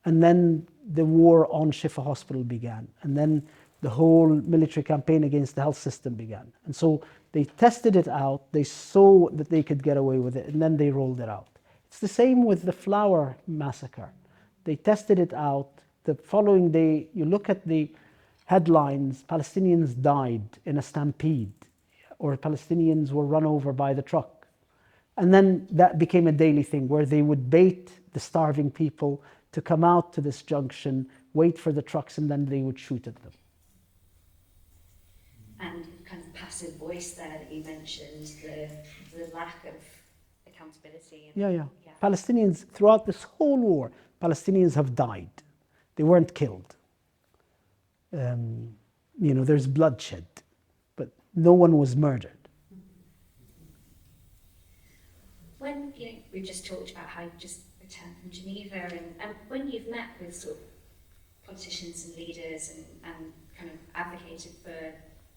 And then the war on Shifa Hospital began. And then the whole military campaign against the health system began. And so they tested it out, they saw that they could get away with it, and then they rolled it out. It's the same with the Flower massacre. They tested it out. The following day, you look at the headlines, Palestinians died in a stampede, or Palestinians were run over by the truck. And then that became a daily thing where they would bait the starving people to come out to this junction, wait for the trucks, and then they would shoot at them. And kind of passive voice there that you mentioned, the lack of accountability. Yeah. Palestinians, throughout this whole war, Palestinians have died. They weren't killed. There's bloodshed, but no one was murdered. When we've just talked about how you've just returned from Geneva, and when you've met with sort of politicians and leaders and kind of advocated for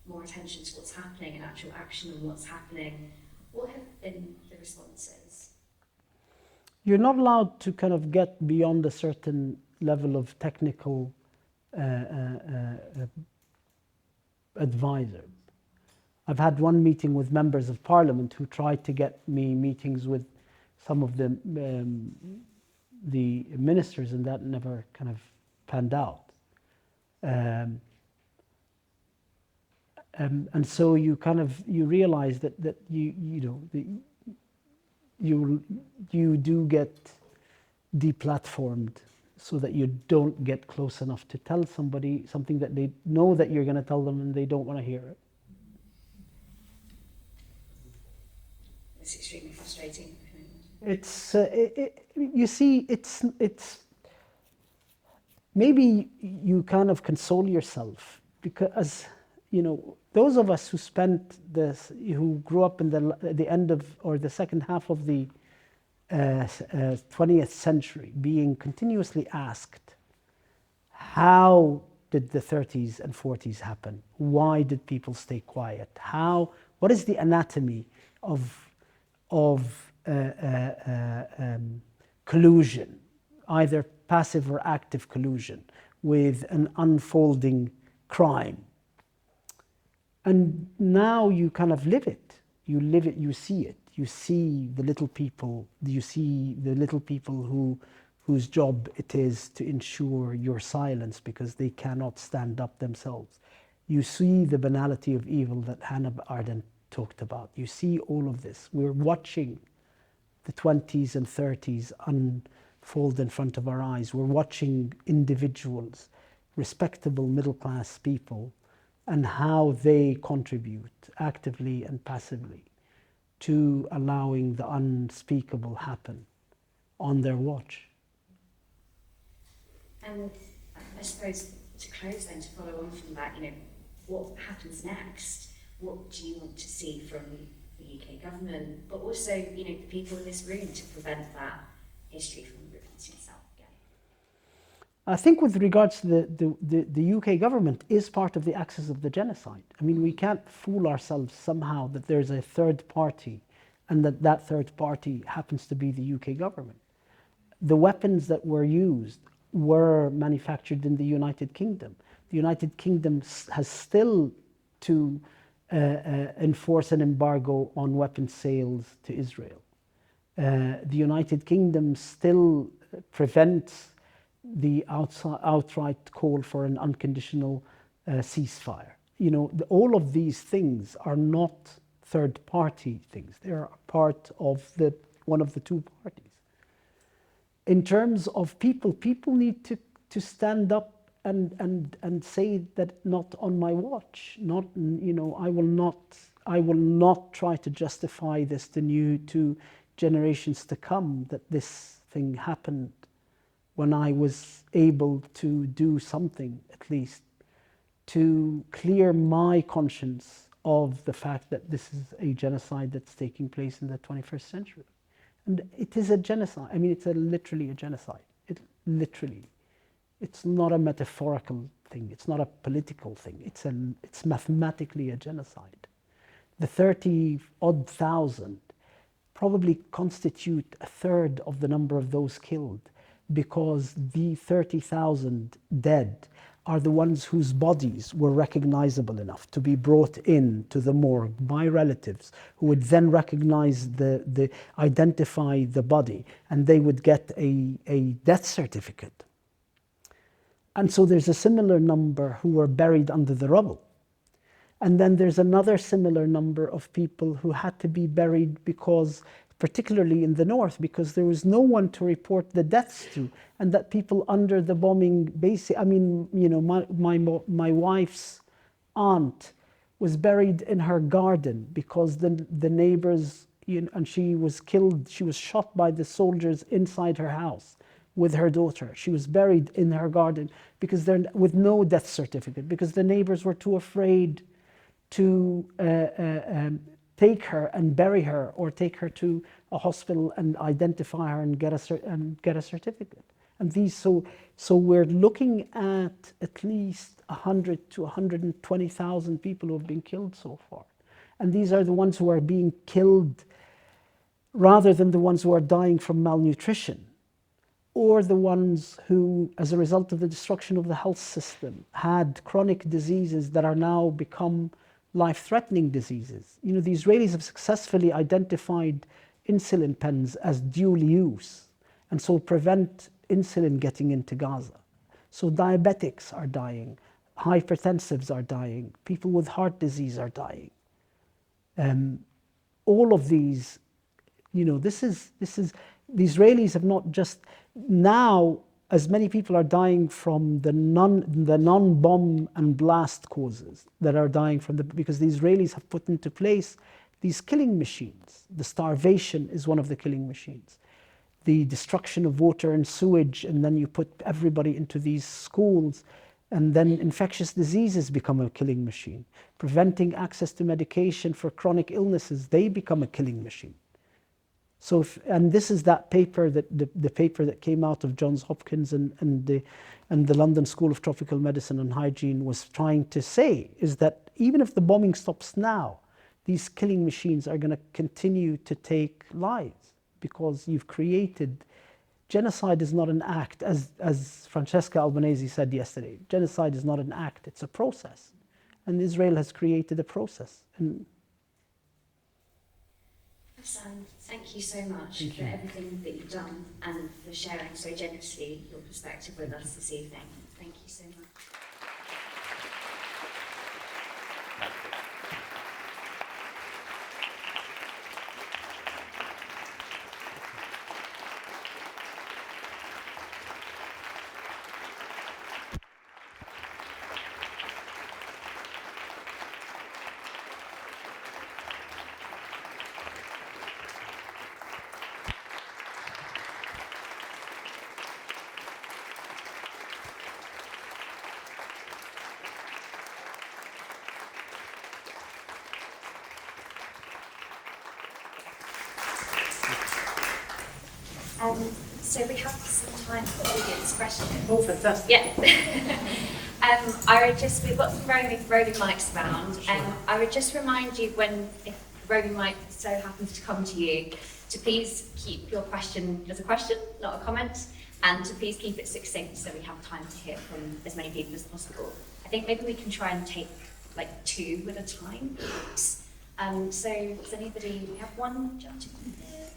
more attention to what's happening and actual action on what's happening, what have been the responses? You're not allowed to kind of get beyond a certain level of technical advisor. I've had one meeting with members of parliament who tried to get me meetings with some of the ministers, and that never kind of panned out. And so you realize that you do get deplatformed, so that you don't get close enough to tell somebody something that they know that you're going to tell them and they don't want to hear it. It's extremely frustrating. It's you see, it's maybe you kind of console yourself because, you know, those of us who spent this, who grew up in the end of, or the second half of the 20th century, being continuously asked, how did the 30s and 40s happen? Why did people stay quiet? What is the anatomy of collusion, either passive or active collusion, with an unfolding crime? And now you kind of live it. You live it, you see it. You see the little people, whose job it is to ensure your silence because they cannot stand up themselves. You see the banality of evil that Hannah Arendt talked about. You see all of this. We're watching the 20s and 30s unfold in front of our eyes. We're watching individuals, respectable middle-class people, and how they contribute actively and passively to allowing the unspeakable happen on their watch. And I suppose to close then, to follow on from that, you know, what happens next? What do you want to see from the UK government, but also, you know, the people in this room to prevent that history from repeating itself again? I think with regards to the UK government is part of the axis of the genocide. I mean, we can't fool ourselves somehow that there's a third party and that third party happens to be the UK government. The weapons that were used were manufactured in the United Kingdom. The United Kingdom has still to enforce an embargo on weapons sales to Israel. The United Kingdom still prevents the outright call for an unconditional ceasefire. You know, all of these things are not third-party things. They are part of one of the two parties. In terms of people need to stand up and say that not on my watch. Not, you know, I will not try to justify this to generations to come that this thing happened when I was able to do something, at least, to clear my conscience of the fact that this is a genocide that's taking place in the 21st century. And it is a genocide. I mean, it's literally a genocide. It's not a metaphorical thing. It's not a political thing. It's mathematically a genocide. The 30-odd thousand probably constitute a third of the number of those killed, because the 30,000 dead are the ones whose bodies were recognizable enough to be brought in to the morgue by relatives, who would then identify the body, and they would get a death certificate. And so there's a similar number who were buried under the rubble. And then there's another similar number of people who had to be buried because, particularly in the north, because there was no one to report the deaths to, and that people under the bombing base, I mean, you know, my wife's aunt was buried in her garden because the neighbors, you know, and she was killed, she was shot by the soldiers inside her house with her daughter. She was buried in her garden because with no death certificate, because the neighbors were too afraid to take her and bury her, or take her to a hospital and identify her and get a certificate. And so we're looking at least 100 to 120,000 people who have been killed so far. And these are the ones who are being killed rather than the ones who are dying from malnutrition, or the ones who, as a result of the destruction of the health system, had chronic diseases that are now become life-threatening diseases. You know, the Israelis have successfully identified insulin pens as dual use, and so prevent insulin getting into Gaza. So diabetics are dying, hypertensives are dying, people with heart disease are dying. All of these, you know, this is the Israelis have not just now, as many people are dying from the non-bomb and blast causes that are dying from because the Israelis have put into place these killing machines. The starvation is one of the killing machines. the destruction of water and sewage, and then you put everybody into these schools, and then infectious diseases become a killing machine. Preventing access to medication for chronic illnesses, they become a killing machine. So, and this is that paper, that the paper that came out of Johns Hopkins and the London School of Tropical Medicine and Hygiene was trying to say, is that even if the bombing stops now, these killing machines are going to continue to take lives, because you've created, genocide is not an act, as Francesca Albanese said yesterday, genocide is not an act, it's a process. And Israel has created a process. And Ghassan, thank you so much for everything that you've done and for sharing so generously your perspective with us this evening. Thank you so much. So we have some time for audience questions. Oh, fantastic. Yeah. We've got some rolling mics around. I would just remind you, when if the rolling mic so happens to come to you, to please keep your question as a question, not a comment, and to please keep it succinct so we have time to hear from as many people as possible. I think maybe we can try and take like 2 at a time, perhaps. So does anybody, we have one judge here.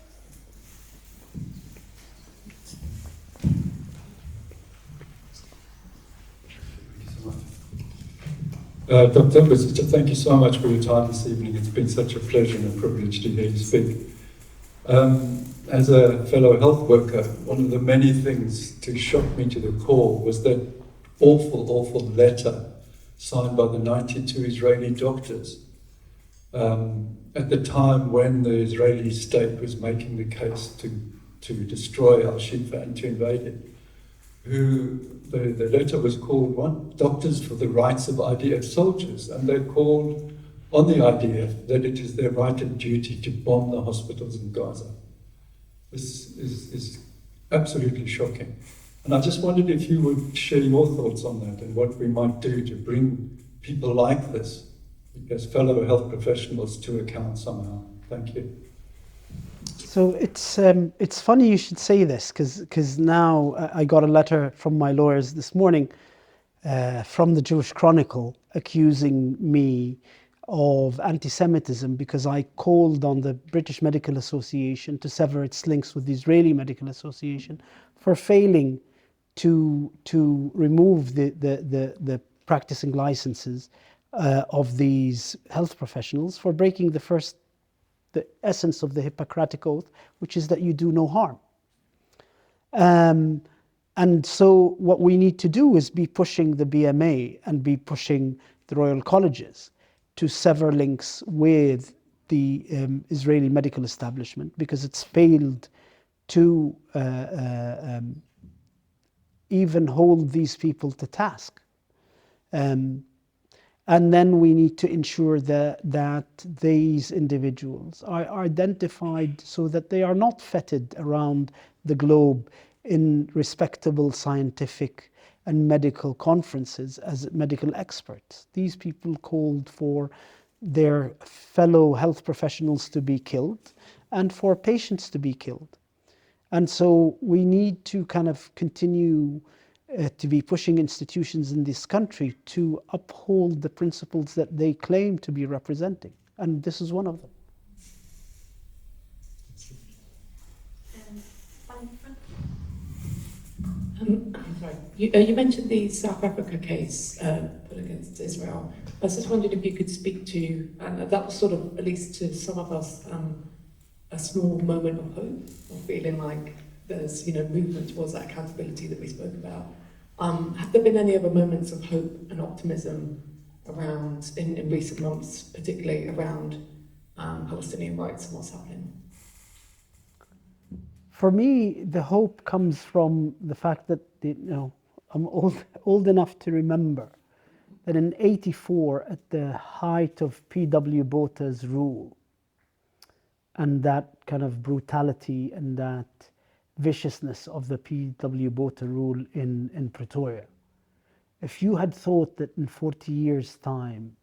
Dr Abu Sittah, thank you so much for your time this evening. It's been such a pleasure and a privilege to hear you speak. As a fellow health worker, one of the many things to shock me to the core was that awful letter signed by the 92 Israeli doctors at the time when the Israeli state was making the case to destroy Al-Shifa and to invade it. The letter was called Doctors for the Rights of IDF Soldiers, and they called on the IDF that it is their right and duty to bomb the hospitals in Gaza. This is absolutely shocking. And I just wondered if you would share your thoughts on that and what we might do to bring people like this, as fellow health professionals, to account somehow. Thank you. so it's funny you should say this, because now I got a letter from my lawyers this morning from the Jewish Chronicle accusing me of anti-Semitism because I called on the British Medical Association to sever its links with the Israeli Medical Association for failing to remove the practicing licenses of these health professionals, for breaking the essence of the Hippocratic Oath, which is that you do no harm. And so what we need to do is be pushing the BMA and be pushing the Royal Colleges to sever links with the Israeli medical establishment, because it's failed to even hold these people to task. And then we need to ensure that these individuals are identified so that they are not feted around the globe in respectable scientific and medical conferences as medical experts. These people called for their fellow health professionals to be killed and for patients to be killed. And so we need to kind of continue to be pushing institutions in this country to uphold the principles that they claim to be representing. And this is one of them. Sorry. You mentioned the South Africa case put against Israel. I was just wondering if you could speak to, and that was sort of, at least to some of us, a small moment of hope, of feeling like there's movement towards that accountability that we spoke about. Have there been any other moments of hope and optimism around, in recent months, particularly around Palestinian rights and what's happening? For me, the hope comes from the fact that, I'm old enough to remember that in '84, at the height of P.W. Botha's rule, and that kind of brutality and that viciousness of the P.W. Botha rule in Pretoria, if you had thought that in 40 years' time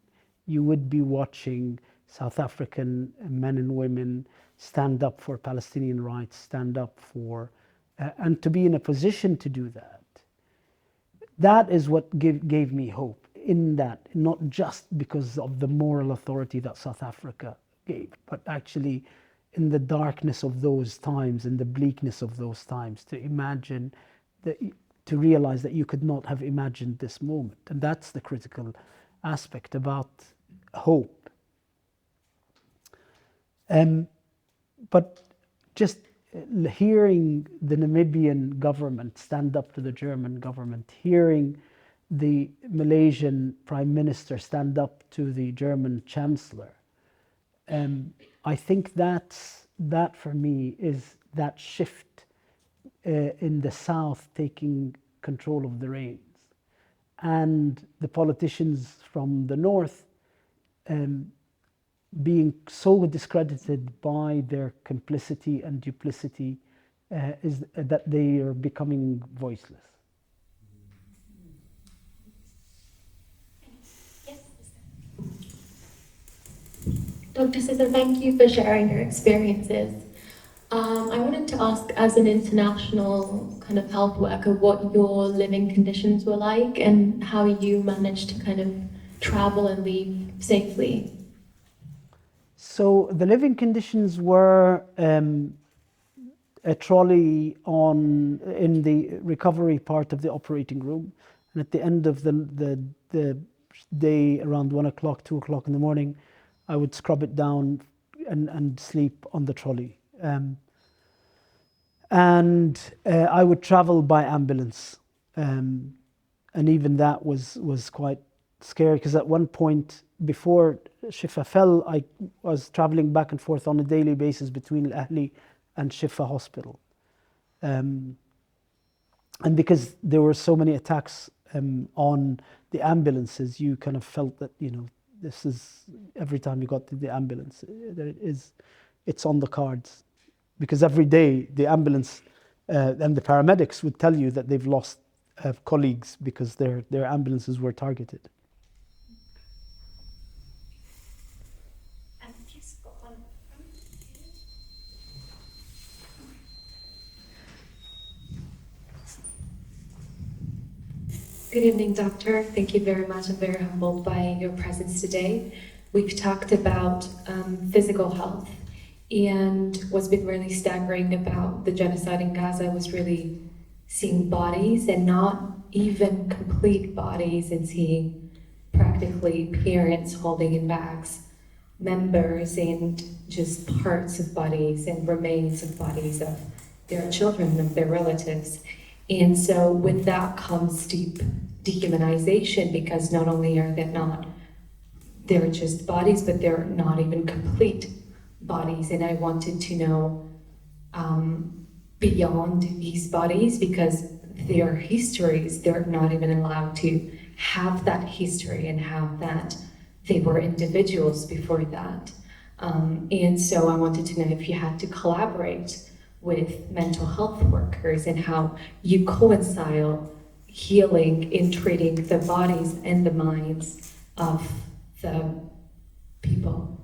you would be watching South African men and women stand up for Palestinian rights, stand up for, and to be in a position to do that, that is what gave me hope in that, not just because of the moral authority that South Africa gave, but actually in the darkness of those times and the bleakness of those times, to imagine that, to realize that you could not have imagined this moment. And that's the critical aspect about hope. But just hearing the Namibian government stand up to the German government, hearing the Malaysian Prime Minister stand up to the German Chancellor, I think that for me is that shift in the South taking control of the reins, and the politicians from the North being so discredited by their complicity and duplicity is that they are becoming voiceless. Dr. Sittah, thank you for sharing your experiences. I wanted to ask, as an international kind of health worker, what your living conditions were like and how you managed to kind of travel and leave safely. So the living conditions were a trolley in the recovery part of the operating room, and at the end of the day, around 1 o'clock, 2 o'clock in the morning, I would scrub it down and sleep on the trolley. And I would travel by ambulance, and even that was quite scary, because at one point before Shifa fell, I was traveling back and forth on a daily basis between Al Ahli and Shifa Hospital, and because there were so many attacks on the ambulances, you kind of felt that this is, every time you got to the ambulance, it's on the cards, because every day the ambulance and the paramedics would tell you that they've lost colleagues because their ambulances were targeted. Good evening, Doctor. Thank you very much. I'm very humbled by your presence today. We've talked about physical health, and what's been really staggering about the genocide in Gaza was really seeing bodies, and not even complete bodies, and seeing practically parents holding in bags members and just parts of bodies and remains of bodies of their children, of their relatives. And so with that comes deep dehumanization, because not only are they're just bodies, but they're not even complete bodies. And I wanted to know beyond these bodies, because their histories, they're not even allowed to have that history and have that they were individuals before that. And so I wanted to know if you had to collaborate with mental health workers and how you coincide healing in treating the bodies and the minds of the people.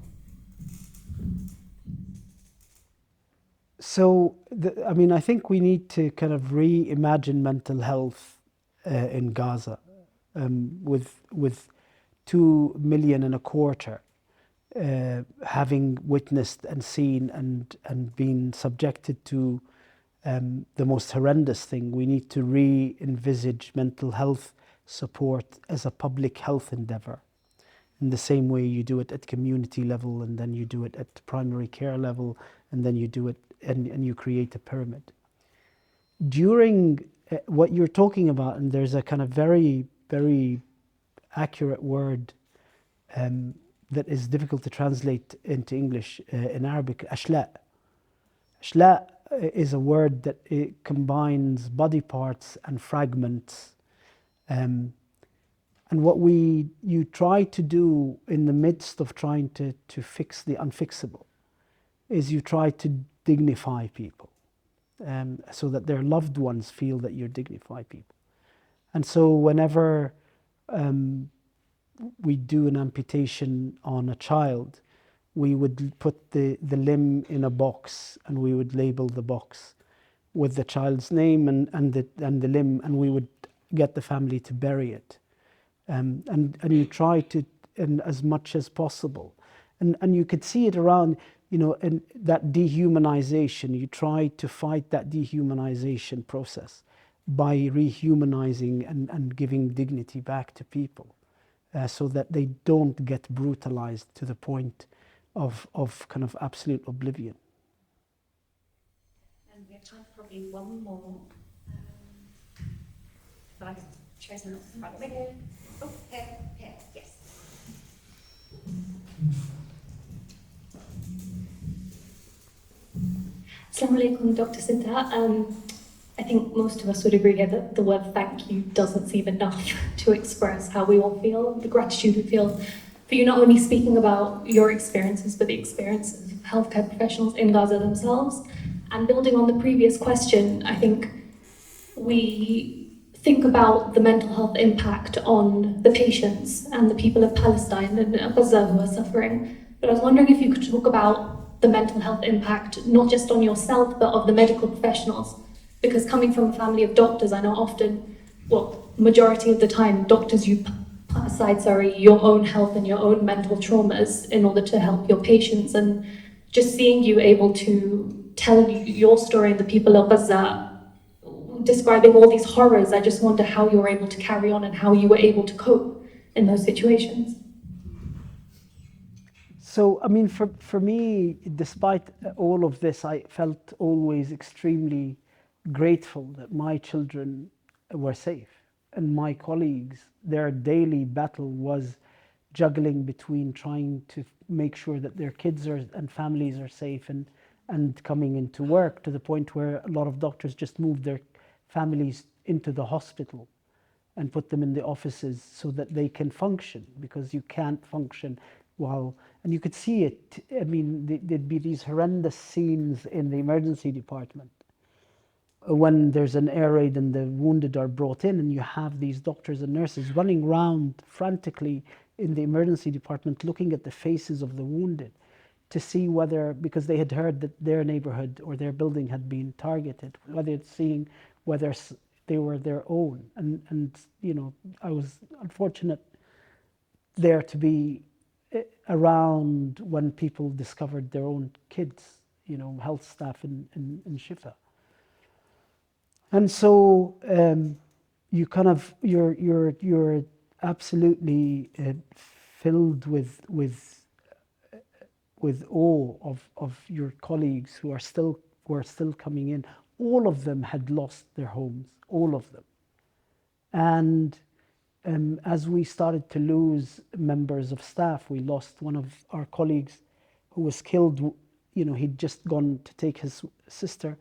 So, I think we need to kind of reimagine mental health in Gaza, with 2.25 million having witnessed and seen and been subjected to the most horrendous thing. We need to re-envisage mental health support as a public health endeavor, in the same way you do it at community level, and then you do it at primary care level, and then you do it and you create a pyramid. During what you're talking about, and there's a kind of very, very accurate word that is difficult to translate into English, in Arabic, ashla. Ashla is a word that it combines body parts and fragments. And what you try to do in the midst of trying to fix the unfixable is you try to dignify people, so that their loved ones feel that you dignify people. And so whenever we do an amputation on a child, we would put the limb in a box, and we would label the box with the child's name and the limb, and we would get the family to bury it. And you try to, and as much as possible. And you could see it around, in that dehumanization. You try to fight that dehumanization process by rehumanizing and giving dignity back to people, so that they don't get brutalized to the point of kind of absolute oblivion. And we have time for probably one more. But I've chosen not to front. Oh, here, yes. Assalamu alaikum, Dr. Sittah. I think most of us would agree here that the word thank you doesn't seem enough to express how we all feel, the gratitude we feel for you not only speaking about your experiences, but the experiences of healthcare professionals in Gaza themselves. And building on the previous question, I think we think about the mental health impact on the patients and the people of Palestine and Gaza who are suffering. But I was wondering if you could talk about the mental health impact, not just on yourself, but of the medical professionals. Because coming from a family of doctors, I know often, majority of the time, doctors you put aside, your own health and your own mental traumas in order to help your patients. And just seeing you able to tell your story and the people of Gaza, describing all these horrors, I just wonder how you were able to carry on and how you were able to cope in those situations. So, I mean, for me, despite all of this, I felt always extremely grateful that my children were safe, and my colleagues, their daily battle was juggling between trying to make sure that their kids and families are safe and coming into work, to the point where a lot of doctors just moved their families into the hospital and put them in the offices so that they can function, because you can't function while, and you could see it. I mean, there'd be these horrendous scenes in the emergency department when there's an air raid and the wounded are brought in, and you have these doctors and nurses running around frantically in the emergency department looking at the faces of the wounded to see whether, because they had heard that their neighborhood or their building had been targeted, whether they were their own. And I was unfortunate there to be around when people discovered their own kids, health staff in Shifa. And so you're absolutely filled with awe of your colleagues who are still coming in. All of them had lost their homes, all of them. And as we started to lose members of staff, we lost one of our colleagues who was killed. He'd just gone to take his sister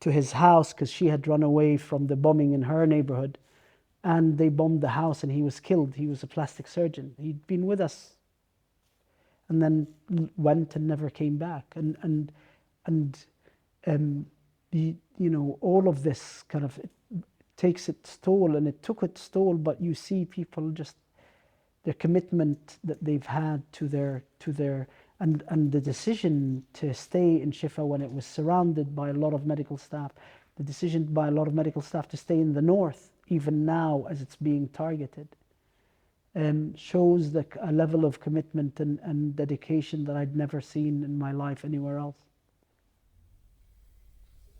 to his house because she had run away from the bombing in her neighborhood, and they bombed the house and he was killed. He was a plastic surgeon. He'd been with us and then went and never came back. And all of this kind of, it takes its toll, and it took its toll, but you see people just, their commitment that they've had to their and the decision to stay in Shifa when it was surrounded by a lot of medical staff, the decision by a lot of medical staff to stay in the north, even now as it's being targeted, shows a level of commitment and dedication that I'd never seen in my life anywhere else.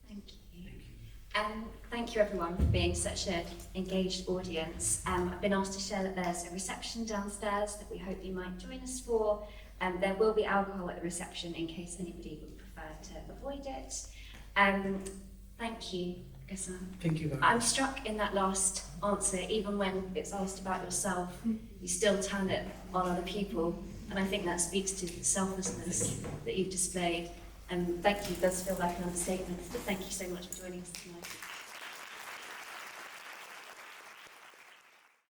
Thank you. Thank you everyone for being such an engaged audience. I've been asked to share that there's a reception downstairs that we hope you might join us for. There will be alcohol at the reception in case anybody would prefer to avoid it. Thank you, Ghassan. Thank you very much. I'm struck in that last answer, even when it's asked about yourself, you still turn it on other people. And I think that speaks to the selflessness that you've displayed. And thank you does feel like an understatement, but thank you so much for joining us tonight.